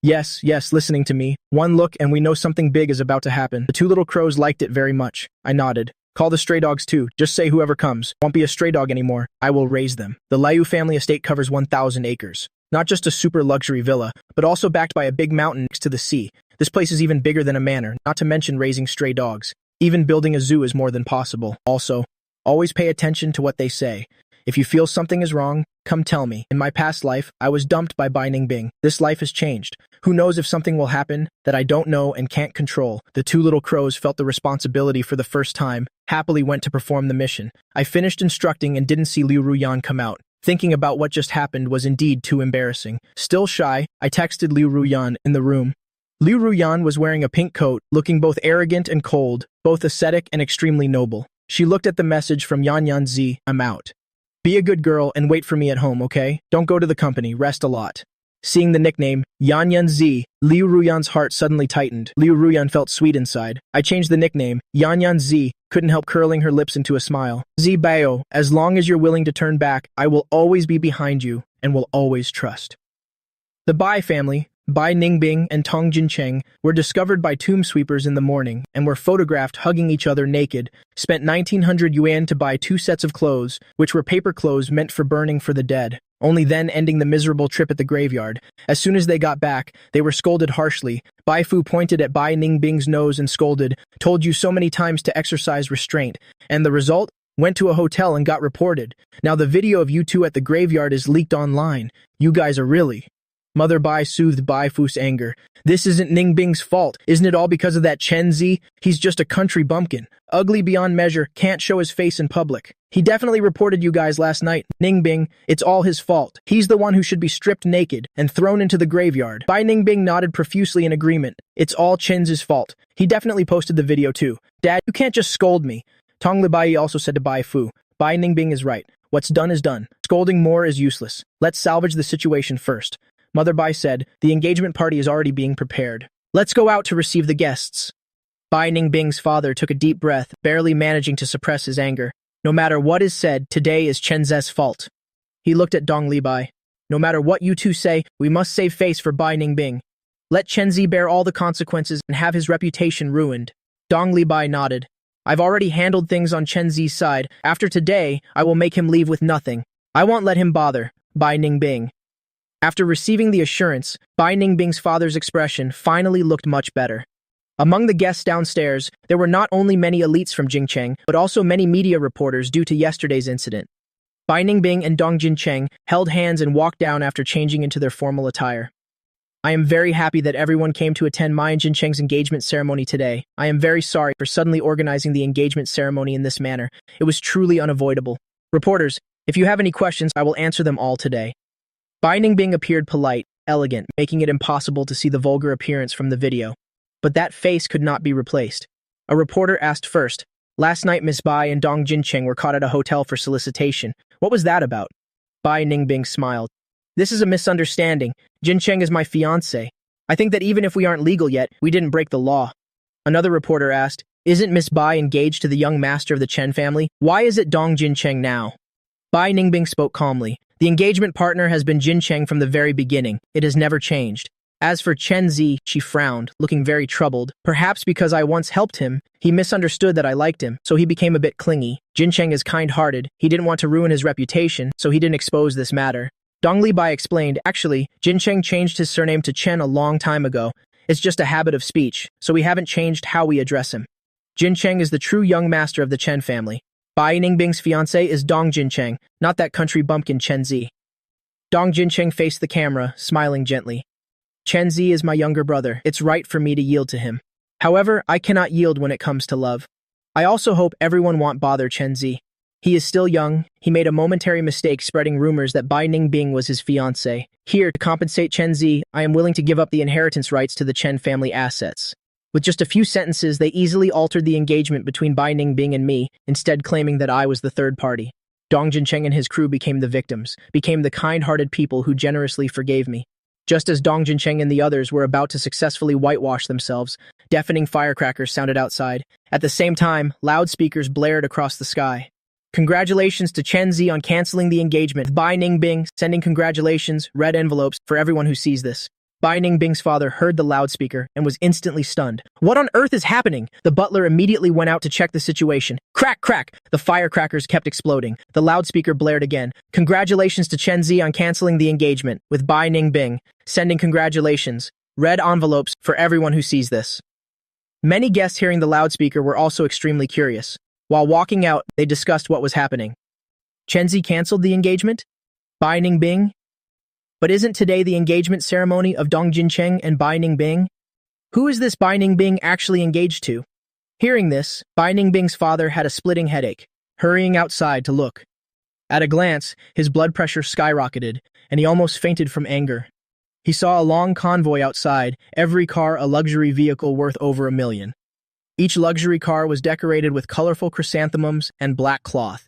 A: Yes, yes, listening to me. One look and we know something big is about to happen. The two little crows liked it very much. I nodded. Call the stray dogs too. Just say whoever comes. Won't be a stray dog anymore. I will raise them. The Liu family estate covers 1,000 acres. Not just a super luxury villa, but also backed by a big mountain next to the sea. This place is even bigger than a manor, not to mention raising stray dogs. Even building a zoo is more than possible. Also, always pay attention to what they say. If you feel something is wrong, come tell me. In my past life, I was dumped by Bai Ningbing. This life has changed. Who knows if something will happen that I don't know and can't control. The two little crows felt the responsibility for the first time, happily went to perform the mission. I finished instructing and didn't see Liu Ruyan come out. Thinking about what just happened was indeed too embarrassing. Still shy, I texted Liu Ruyan in the room. Liu Ruyan was wearing a pink coat, looking both arrogant and cold, both ascetic and extremely noble. She looked at the message from Yan Yan Zi. I'm out. Be a good girl and wait for me at home, okay? Don't go to the company, rest a lot. Seeing the nickname, Yan Yan Zi, Liu Ruyan's heart suddenly tightened. Liu Ruyan felt sweet inside. I changed the nickname, Yan Yan Zi, couldn't help curling her lips into a smile. Zi Bao, as long as you're willing to turn back, I will always be behind you and will always trust. The Bai family, Bai Ningbing and Tong Jincheng, were discovered by tomb sweepers in the morning and were photographed hugging each other naked, spent 1,900 yuan to buy 2 sets of clothes, which were paper clothes meant for burning for the dead, only then ending the miserable trip at the graveyard. As soon as they got back, they were scolded harshly. Bai Fu pointed at Bai Ningbing's nose and scolded, told you so many times to exercise restraint, and the result? Went to a hotel and got reported. Now the video of you two at the graveyard is leaked online. You guys are really... Mother Bai soothed Bai Fu's anger. This isn't Ningbing's fault. Isn't it all because of that Chen Zi? He's just a country bumpkin. Ugly beyond measure, can't show his face in public. He definitely reported you guys last night. Ningbing, it's all his fault. He's the one who should be stripped naked and thrown into the graveyard. Bai Ningbing nodded profusely in agreement. It's all Chen Zi's fault. He definitely posted the video too. Dad, you can't just scold me. Tong Libai also said to Bai Fu. Bai Ningbing is right. What's done is done. Scolding more is useless. Let's salvage the situation first. Mother Bai said, the engagement party is already being prepared. Let's go out to receive the guests. Bai Ningbing's father took a deep breath, barely managing to suppress his anger. No matter what is said, today is Chen Zi's fault. He looked at Dong Libai. No matter what you two say, we must save face for Bai Ningbing. Let Chen Zi bear all the consequences and have his reputation ruined. Dong Libai nodded. I've already handled things on Chen Zi's side. After today, I will make him leave with nothing. I won't let him bother. Bai Ningbing. After receiving the assurance, Bai Ningbing's father's expression finally looked much better. Among the guests downstairs, there were not only many elites from Jingcheng, but also many media reporters due to yesterday's incident. Bai Ningbing and Dong Jincheng held hands and walked down after changing into their formal attire. I am very happy that everyone came to attend my and Jincheng's engagement ceremony today. I am very sorry for suddenly organizing the engagement ceremony in this manner. It was truly unavoidable. Reporters, if you have any questions, I will answer them all today. Bai Ningbing appeared polite, elegant, making it impossible to see the vulgar appearance from the video. But that face could not be replaced. A reporter asked first, last night Miss Bai and Dong Jincheng were caught at a hotel for solicitation. What was that about? Bai Ningbing smiled. This is a misunderstanding. Jincheng is my fiancé. I think that even if we aren't legal yet, we didn't break the law. Another reporter asked, isn't Miss Bai engaged to the young master of the Chen family? Why is it Dong Jincheng now? Bai Ningbing spoke calmly. The engagement partner has been Jincheng from the very beginning. It has never changed. As for Chen Zi, she frowned, looking very troubled. Perhaps because I once helped him, he misunderstood that I liked him, so he became a bit clingy. Jincheng is kind-hearted. He didn't want to ruin his reputation, so he didn't expose this matter. Dong Libai explained, actually, Jincheng changed his surname to Chen a long time ago. It's just a habit of speech, so we haven't changed how we address him. Jincheng is the true young master of the Chen family. Bai Ningbing's fiancé is Dong Jincheng, not that country bumpkin Chen Zi. Dong Jincheng faced the camera, smiling gently. Chen Zi is my younger brother. It's right for me to yield to him. However, I cannot yield when it comes to love. I also hope everyone won't bother Chen Zi. He is still young. He made a momentary mistake spreading rumors that Bai Ningbing was his fiancé. Here, to compensate Chen Zi, I am willing to give up the inheritance rights to the Chen family assets. With just a few sentences, they easily altered the engagement between Bai Ningbing and me, instead claiming that I was the third party. Dong Jincheng and his crew became the victims, became the kind-hearted people who generously forgave me. Just as Dong Jincheng and the others were about to successfully whitewash themselves, deafening firecrackers sounded outside. At the same time, loudspeakers blared across the sky. Congratulations to Chen Zi on canceling the engagement. Bai Ningbing sending congratulations, red envelopes, for everyone who sees this. Bai Ningbing's father heard the loudspeaker and was instantly stunned. What on earth is happening? The butler immediately went out to check the situation. Crack, crack! The firecrackers kept exploding. The loudspeaker blared again. Congratulations to Chen Zi on canceling the engagement with Bai Ningbing. Sending congratulations. Red envelopes for everyone who sees this. Many guests hearing the loudspeaker were also extremely curious. While walking out, they discussed what was happening. Chen Zi canceled the engagement? Bai Ningbing? But isn't today the engagement ceremony of Dong Jincheng and Bai Ningbing? Who is this Bai Ningbing actually engaged to? Hearing this, Bai Ningbing's father had a splitting headache, hurrying outside to look. At a glance, his blood pressure skyrocketed, and he almost fainted from anger. He saw a long convoy outside, every car a luxury vehicle worth over $1 million. Each luxury car was decorated with colorful chrysanthemums and black cloth.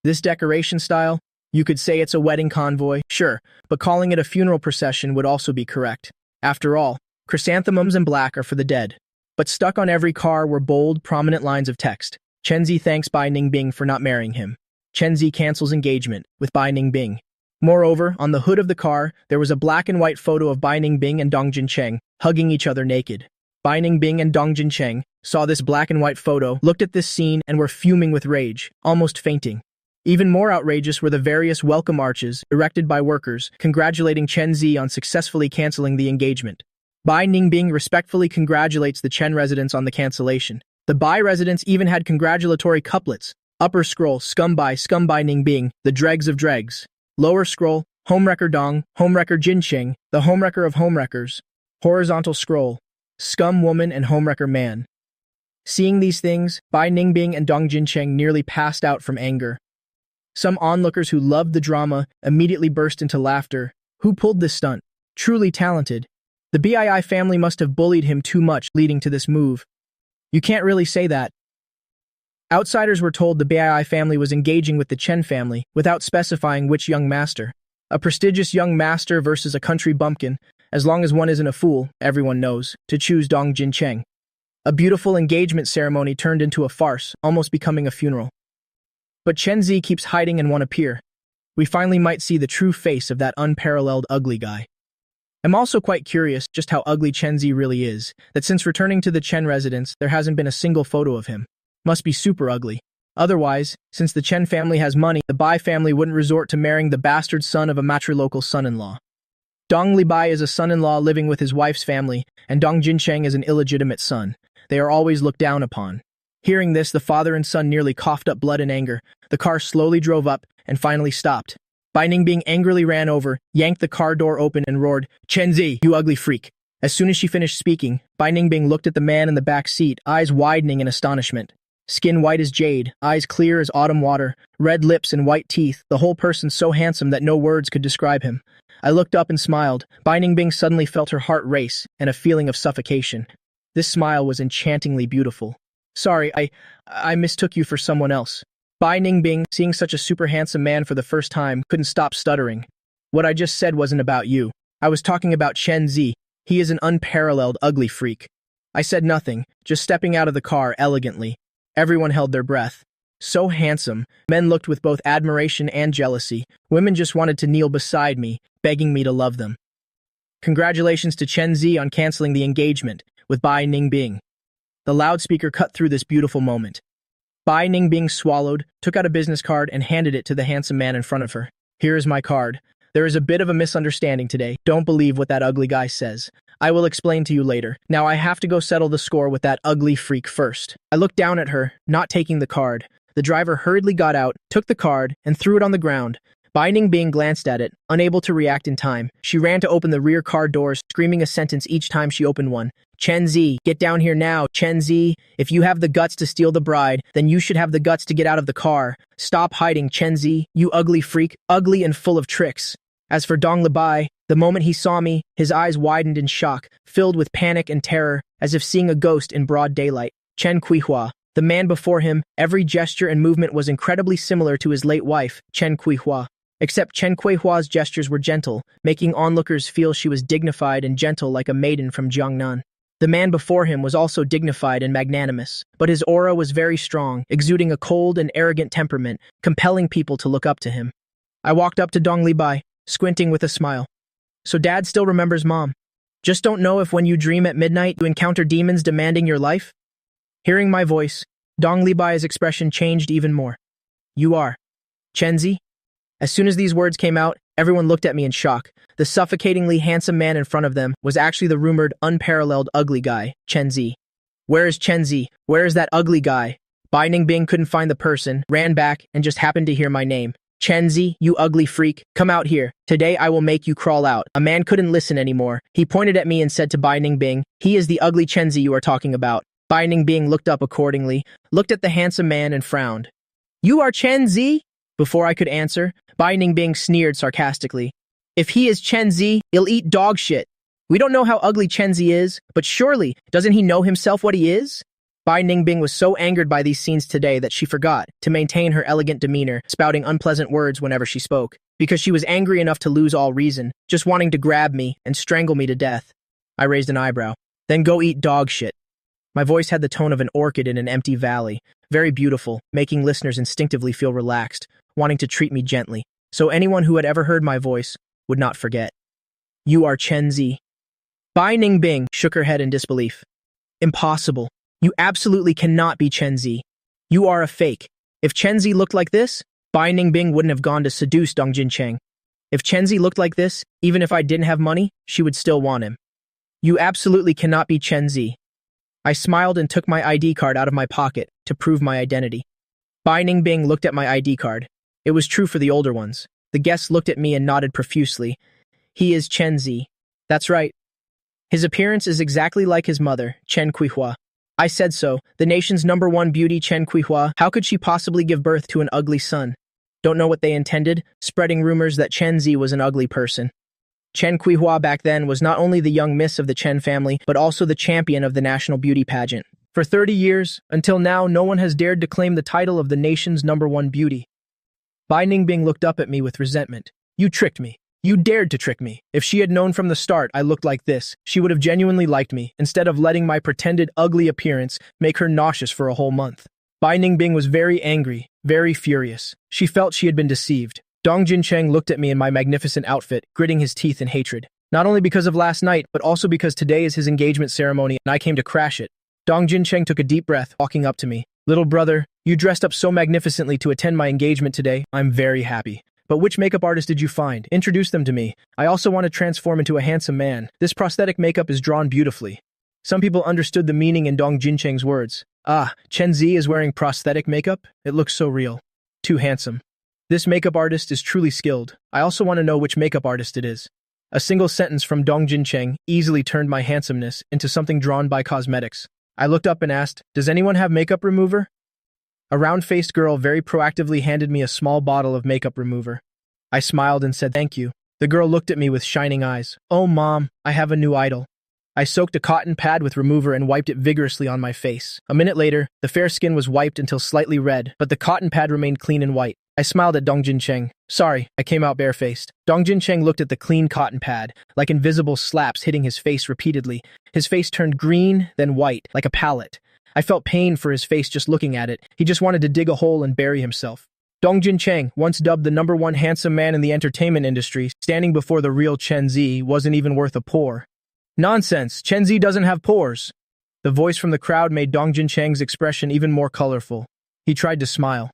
A: This decoration style, you could say it's a wedding convoy, sure, but calling it a funeral procession would also be correct. After all, chrysanthemums and black are for the dead. But stuck on every car were bold, prominent lines of text. Chen Zi thanks Bai Ningbing for not marrying him. Chen Zi cancels engagement with Bai Ningbing. Moreover, on the hood of the car, there was a black and white photo of Bai Ningbing and Dong Jincheng, hugging each other naked. Bai Ningbing and Dong Jincheng saw this black and white photo, looked at this scene, and were fuming with rage, almost fainting. Even more outrageous were the various welcome arches erected by workers, congratulating Chen Zi on successfully canceling the engagement. Bai Ningbing respectfully congratulates the Chen residents on the cancellation. The Bai residents even had congratulatory couplets. Upper scroll, scum Bai Ningbing, the dregs of dregs. Lower scroll, homewrecker Dong, homewrecker Jincheng, the homewrecker of homewreckers. Horizontal scroll, scum woman and homewrecker man. Seeing these things, Bai Ningbing and Dong Jincheng nearly passed out from anger. Some onlookers who loved the drama immediately burst into laughter. Who pulled this stunt? Truly talented. The Bii family must have bullied him too much, leading to this move. You can't really say that. Outsiders were told the Bii family was engaging with the Chen family, without specifying which young master. A prestigious young master versus a country bumpkin. As long as one isn't a fool, everyone knows, to choose Dong Jincheng. A beautiful engagement ceremony turned into a farce, almost becoming a funeral. But Chen Zi keeps hiding and won't appear. We finally might see the true face of that unparalleled ugly guy. I'm also quite curious just how ugly Chen Zi really is, that since returning to the Chen residence, there hasn't been a single photo of him. Must be super ugly. Otherwise, since the Chen family has money, the Bai family wouldn't resort to marrying the bastard son of a matrilocal son-in-law. Dong Libai is a son-in-law living with his wife's family, and Dong Jincheng is an illegitimate son. They are always looked down upon. Hearing this, the father and son nearly coughed up blood in anger. The car slowly drove up and finally stopped. Bai Ningbing angrily ran over, yanked the car door open and roared, "Chen Zi, you ugly freak." As soon as she finished speaking, Bai Ningbing looked at the man in the back seat, eyes widening in astonishment. Skin white as jade, eyes clear as autumn water, red lips and white teeth, the whole person so handsome that no words could describe him. I looked up and smiled. Bai Ningbing suddenly felt her heart race and a feeling of suffocation. This smile was enchantingly beautiful. Sorry, I mistook you for someone else. Bai Ningbing, seeing such a super handsome man for the first time, couldn't stop stuttering. What I just said wasn't about you. I was talking about Chen Zi. He is an unparalleled ugly freak. I said nothing, just stepping out of the car elegantly. Everyone held their breath. So handsome, men looked with both admiration and jealousy. Women just wanted to kneel beside me, begging me to love them. Congratulations to Chen Zi on canceling the engagement with Bai Ningbing. The loudspeaker cut through this beautiful moment. Bai Ningbing swallowed, took out a business card, and handed it to the handsome man in front of her. Here is my card. There is a bit of a misunderstanding today. Don't believe what that ugly guy says. I will explain to you later. Now I have to go settle the score with that ugly freak first. I looked down at her, not taking the card. The driver hurriedly got out, took the card, and threw it on the ground. Bai Ningbing glanced at it, unable to react in time. She ran to open the rear car doors, screaming a sentence each time she opened one. Chen Zi, get down here now, Chen Zi. If you have the guts to steal the bride, then you should have the guts to get out of the car. Stop hiding, Chen Zi, you ugly freak, ugly and full of tricks. As for Dong Libai, the moment he saw me, his eyes widened in shock, filled with panic and terror, as if seeing a ghost in broad daylight. Chen Kuihua, the man before him, every gesture and movement was incredibly similar to his late wife, Chen Kuihua. Except Chen Kuihua's gestures were gentle, making onlookers feel she was dignified and gentle like a maiden from Jiangnan. The man before him was also dignified and magnanimous, but his aura was very strong, exuding a cold and arrogant temperament, compelling people to look up to him. I walked up to Dong Libai, squinting with a smile. So Dad still remembers Mom. Just don't know if when you dream at midnight you encounter demons demanding your life? Hearing my voice, Dong Libai's expression changed even more. You are Chenzi? As soon as these words came out, everyone looked at me in shock. The suffocatingly handsome man in front of them was actually the rumored, unparalleled ugly guy, Chenzi. Where is Chenzi? Where is that ugly guy? Bai Ningbing couldn't find the person, ran back, and just happened to hear my name. Chenzi, you ugly freak, come out here. Today I will make you crawl out. A man couldn't listen anymore. He pointed at me and said to Bai Ningbing, he is the ugly Chenzi you are talking about. Bai Ningbing looked up accordingly, looked at the handsome man and frowned. You are Chenzi? Before I could answer, Bai Ningbing sneered sarcastically. If he is Chenzi, he'll eat dog shit. We don't know how ugly Chenzi is, but surely, doesn't he know himself what he is? Bai Ningbing was so angered by these scenes today that she forgot to maintain her elegant demeanor, spouting unpleasant words whenever she spoke, because she was angry enough to lose all reason, just wanting to grab me and strangle me to death. I raised an eyebrow. Then go eat dog shit. My voice had the tone of an orchid in an empty valley, very beautiful, making listeners instinctively feel relaxed, wanting to treat me gently, so anyone who had ever heard my voice would not forget. You are Chenzi. Bai Ningbing shook her head in disbelief. Impossible. You absolutely cannot be Chenzi. You are a fake. If Chenzi looked like this, Bai Ningbing wouldn't have gone to seduce Dong Jincheng. If Chenzi looked like this, even if I didn't have money, she would still want him. You absolutely cannot be Chenzi. I smiled and took my ID card out of my pocket to prove my identity. Bai Ningbing looked at my ID card. It was true for the older ones. The guests looked at me and nodded profusely. He is Chenzi. That's right. His appearance is exactly like his mother, Chen Kuihua. I said so. The nation's #1 beauty, Chen Kuihua. How could she possibly give birth to an ugly son? Don't know what they intended, spreading rumors that Chenzi was an ugly person. Chen Kuihua back then was not only the young miss of the Chen family, but also the champion of the national beauty pageant. For 30 years, until now, no one has dared to claim the title of the nation's #1 beauty. Bai Ningbing looked up at me with resentment. You tricked me. You dared to trick me. If she had known from the start I looked like this, she would have genuinely liked me, instead of letting my pretended ugly appearance make her nauseous for a whole month. Bai Ningbing was very angry, very furious. She felt she had been deceived. Dong Jincheng looked at me in my magnificent outfit, gritting his teeth in hatred. Not only because of last night, but also because today is his engagement ceremony and I came to crash it. Dong Jincheng took a deep breath, walking up to me. Little brother, you dressed up so magnificently to attend my engagement today. I'm very happy. But which makeup artist did you find? Introduce them to me. I also want to transform into a handsome man. This prosthetic makeup is drawn beautifully. Some people understood the meaning in Dong Jincheng's words. Ah, Chenzi is wearing prosthetic makeup? It looks so real. Too handsome. This makeup artist is truly skilled. I also want to know which makeup artist it is. A single sentence from Dong Jincheng easily turned my handsomeness into something drawn by cosmetics. I looked up and asked, does anyone have makeup remover? A round-faced girl very proactively handed me a small bottle of makeup remover. I smiled and said thank you. The girl looked at me with shining eyes. Oh, Mom, I have a new idol. I soaked a cotton pad with remover and wiped it vigorously on my face. A minute later, the fair skin was wiped until slightly red, but the cotton pad remained clean and white. I smiled at Dong Jincheng. Sorry, I came out barefaced. Dong Jincheng looked at the clean cotton pad, like invisible slaps hitting his face repeatedly. His face turned green, then white, like a palette. I felt pain for his face just looking at it. He just wanted to dig a hole and bury himself. Dong Jincheng, once dubbed the #1 handsome man in the entertainment industry, standing before the real Chenzi, wasn't even worth a pore. Nonsense, Chenzi doesn't have pores. The voice from the crowd made Dong Jincheng's expression even more colorful. He tried to smile.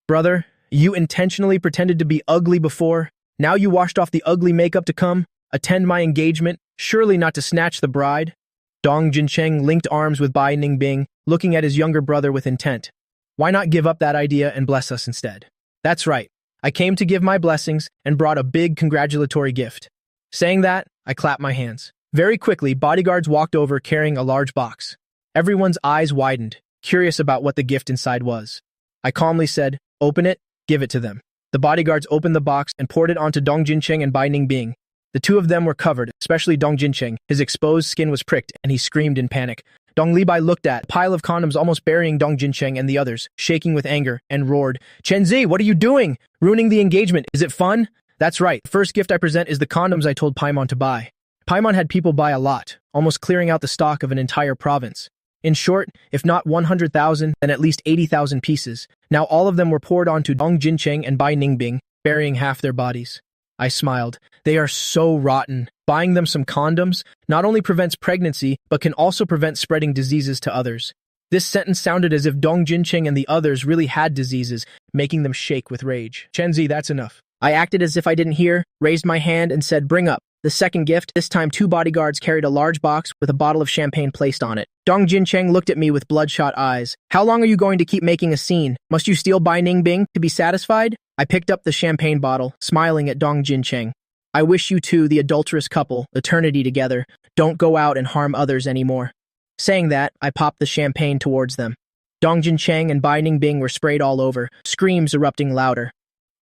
A: Brother, you intentionally pretended to be ugly before. Now you washed off the ugly makeup to come, attend my engagement, surely not to snatch the bride. Dong Jincheng linked arms with Bai Ningbing, looking at his younger brother with intent. Why not give up that idea and bless us instead? That's right. I came to give my blessings and brought a big congratulatory gift. Saying that, I clapped my hands. Very quickly, bodyguards walked over carrying a large box. Everyone's eyes widened, curious about what the gift inside was. I calmly said, open it, give it to them. The bodyguards opened the box and poured it onto Dong Jincheng and Bai Ningbing. The two of them were covered, especially Dong Jincheng. His exposed skin was pricked, and he screamed in panic. Dong Libai looked at a pile of condoms almost burying Dong Jincheng and the others, shaking with anger, and roared, Chenzi, what are you doing? Ruining the engagement. Is it fun? That's right. The first gift I present is the condoms I told Paimon to buy. Paimon had people buy a lot, almost clearing out the stock of an entire province. In short, if not 100,000, then at least 80,000 pieces. Now all of them were poured onto Dong Jincheng and Bai Ningbing, burying half their bodies. I smiled. They are so rotten. Buying them some condoms not only prevents pregnancy, but can also prevent spreading diseases to others. This sentence sounded as if Dong Jincheng and the others really had diseases, making them shake with rage. Chenzi, that's enough. I acted as if I didn't hear, raised my hand, and said, bring up. The second gift, this time 2 bodyguards carried a large box with a bottle of champagne placed on it. Dong Jincheng looked at me with bloodshot eyes. How long are you going to keep making a scene? Must you steal Bai Ningbing to be satisfied? I picked up the champagne bottle, smiling at Dong Jincheng. I wish you two, the adulterous couple, eternity together. Don't go out and harm others anymore. Saying that, I popped the champagne towards them. Dong Jincheng and Bai Ningbing were sprayed all over, screams erupting louder.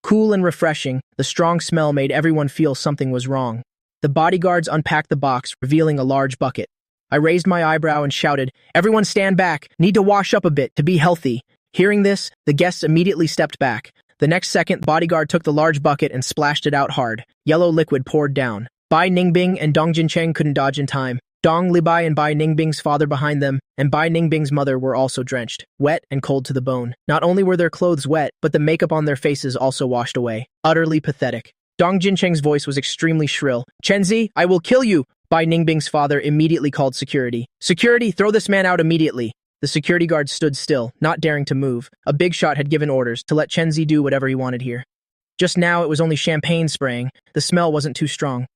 A: Cool and refreshing, the strong smell made everyone feel something was wrong. The bodyguards unpacked the box, revealing a large bucket. I raised my eyebrow and shouted, everyone stand back, need to wash up a bit to be healthy. Hearing this, the guests immediately stepped back. The next second, the bodyguard took the large bucket and splashed it out hard. Yellow liquid poured down. Bai Ningbing and Dong Jincheng couldn't dodge in time. Dong Libai and Bai Ningbing's father behind them, and Bai Ningbing's mother were also drenched, wet and cold to the bone. Not only were their clothes wet, but the makeup on their faces also washed away. Utterly pathetic. Dong Jincheng's voice was extremely shrill. Chenzi, I will kill you! Bai Ningbing's father immediately called security. Security, throw this man out immediately! The security guard stood still, not daring to move. A big shot had given orders to let Chenzi do whatever he wanted here. Just now it was only champagne spraying. The smell wasn't too strong.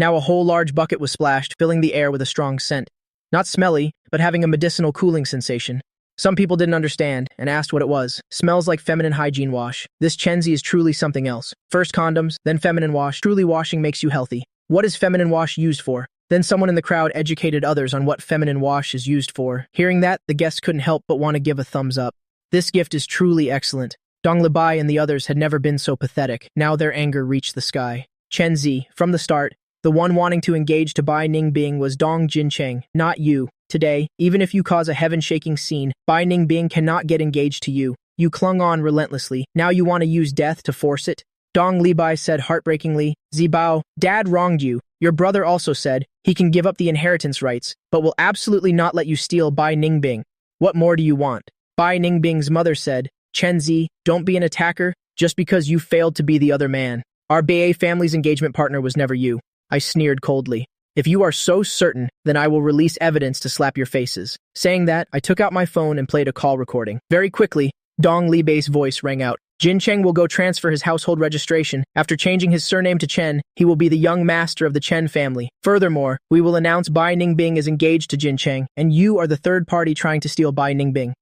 A: Now a whole large bucket was splashed, filling the air with a strong scent. Not smelly, but having a medicinal cooling sensation. Some people didn't understand and asked what it was. Smells like feminine hygiene wash. This Chenzi is truly something else. First condoms, then feminine wash. Truly washing makes you healthy. What is feminine wash used for? Then someone in the crowd educated others on what feminine wash is used for. Hearing that, the guests couldn't help but want to give a thumbs up. This gift is truly excellent. Dong Libai and the others had never been so pathetic. Now their anger reached the sky. Chenzi, from the start, the one wanting to engage to Bai Ningbing was Dong Jincheng, not you. Today, even if you cause a heaven-shaking scene, Bai Ningbing cannot get engaged to you. You clung on relentlessly. Now you want to use death to force it? Dong Libai said heartbreakingly, Zibao, Dad wronged you. Your brother also said he can give up the inheritance rights, but will absolutely not let you steal Bai Ningbing. What more do you want? Bai Ningbing's mother said, Chenzi, don't be an attacker just because you failed to be the other man. Our Bai family's engagement partner was never you. I sneered coldly. If you are so certain, then I will release evidence to slap your faces. Saying that, I took out my phone and played a call recording. Very quickly, Dong Libei's voice rang out. Jincheng will go transfer his household registration. After changing his surname to Chen, he will be the young master of the Chen family. Furthermore, we will announce Bai Ningbing is engaged to Jincheng, and you are the third party trying to steal Bai Ningbing.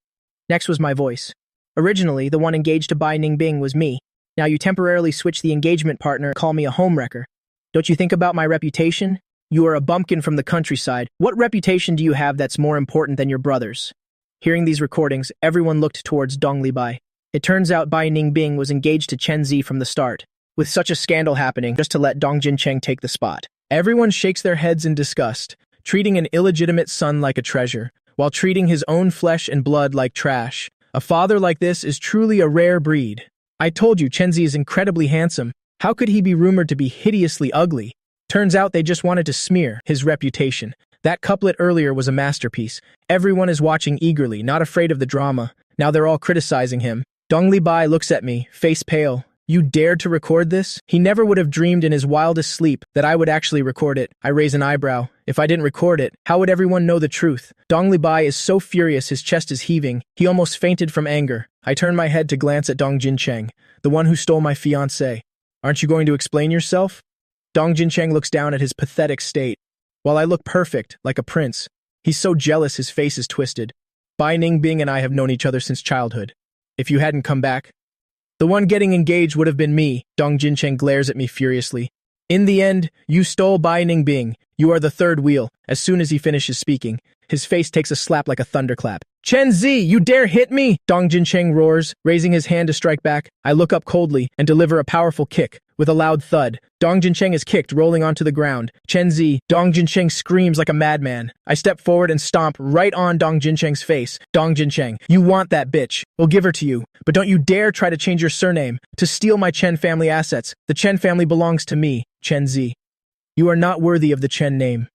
A: Next was my voice. Originally, the one engaged to Bai Ningbing was me. Now you temporarily switch the engagement partner and call me a homewrecker. Don't you think about my reputation? You are a bumpkin from the countryside. What reputation do you have that's more important than your brother's? Hearing these recordings, everyone looked towards Dong Libai. It turns out Bai Ningbing was engaged to Chenzi from the start, with such a scandal happening just to let Dong Jincheng take the spot. Everyone shakes their heads in disgust, treating an illegitimate son like a treasure, while treating his own flesh and blood like trash. A father like this is truly a rare breed. I told you Chenzi is incredibly handsome. How could he be rumored to be hideously ugly? Turns out they just wanted to smear his reputation. That couplet earlier was a masterpiece. Everyone is watching eagerly, not afraid of the drama. Now they're all criticizing him. Dong Libai looks at me, face pale. You dared to record this? He never would have dreamed in his wildest sleep that I would actually record it. I raise an eyebrow. If I didn't record it, how would everyone know the truth? Dong Libai is so furious his chest is heaving. He almost fainted from anger. I turn my head to glance at Dong Jincheng, the one who stole my fiancée. Aren't you going to explain yourself? Dong Jincheng looks down at his pathetic state. While I look perfect, like a prince, he's so jealous his face is twisted. Bai Ningbing and I have known each other since childhood. If you hadn't come back, the one getting engaged would have been me. Dong Jincheng glares at me furiously. In the end, you stole Bai Ningbing. You are the third wheel. As soon as he finishes speaking, his face takes a slap like a thunderclap. Chenzi, you dare hit me? Dong Jincheng roars, raising his hand to strike back. I look up coldly and deliver a powerful kick. With a loud thud, Dong Jincheng is kicked, rolling onto the ground. Chenzi, Dong Jincheng screams like a madman. I step forward and stomp right on Dong Jincheng's face. Dong Jincheng, you want that bitch. We'll give her to you. But don't you dare try to change your surname to steal my Chen family assets. The Chen family belongs to me, Chenzi. You are not worthy of the Chen name.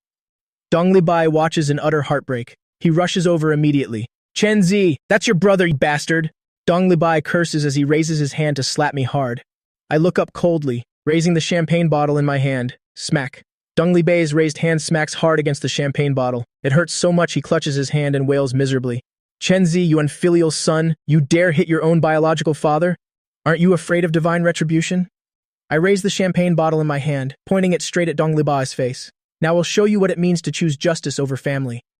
A: Dong Libai watches in utter heartbreak. He rushes over immediately. Chenzi, that's your brother, you bastard. Dong Libai curses as he raises his hand to slap me hard. I look up coldly. raising the champagne bottle in my hand. Smack. Dong Li Bei's raised hand smacks hard against the champagne bottle. It hurts so much he clutches his hand and wails miserably. Chen Zi, you unfilial son, you dare hit your own biological father? Aren't you afraid of divine retribution? I raise the champagne bottle in my hand, pointing it straight at Dong Li Bei's face. Now I'll show you what it means to choose justice over family.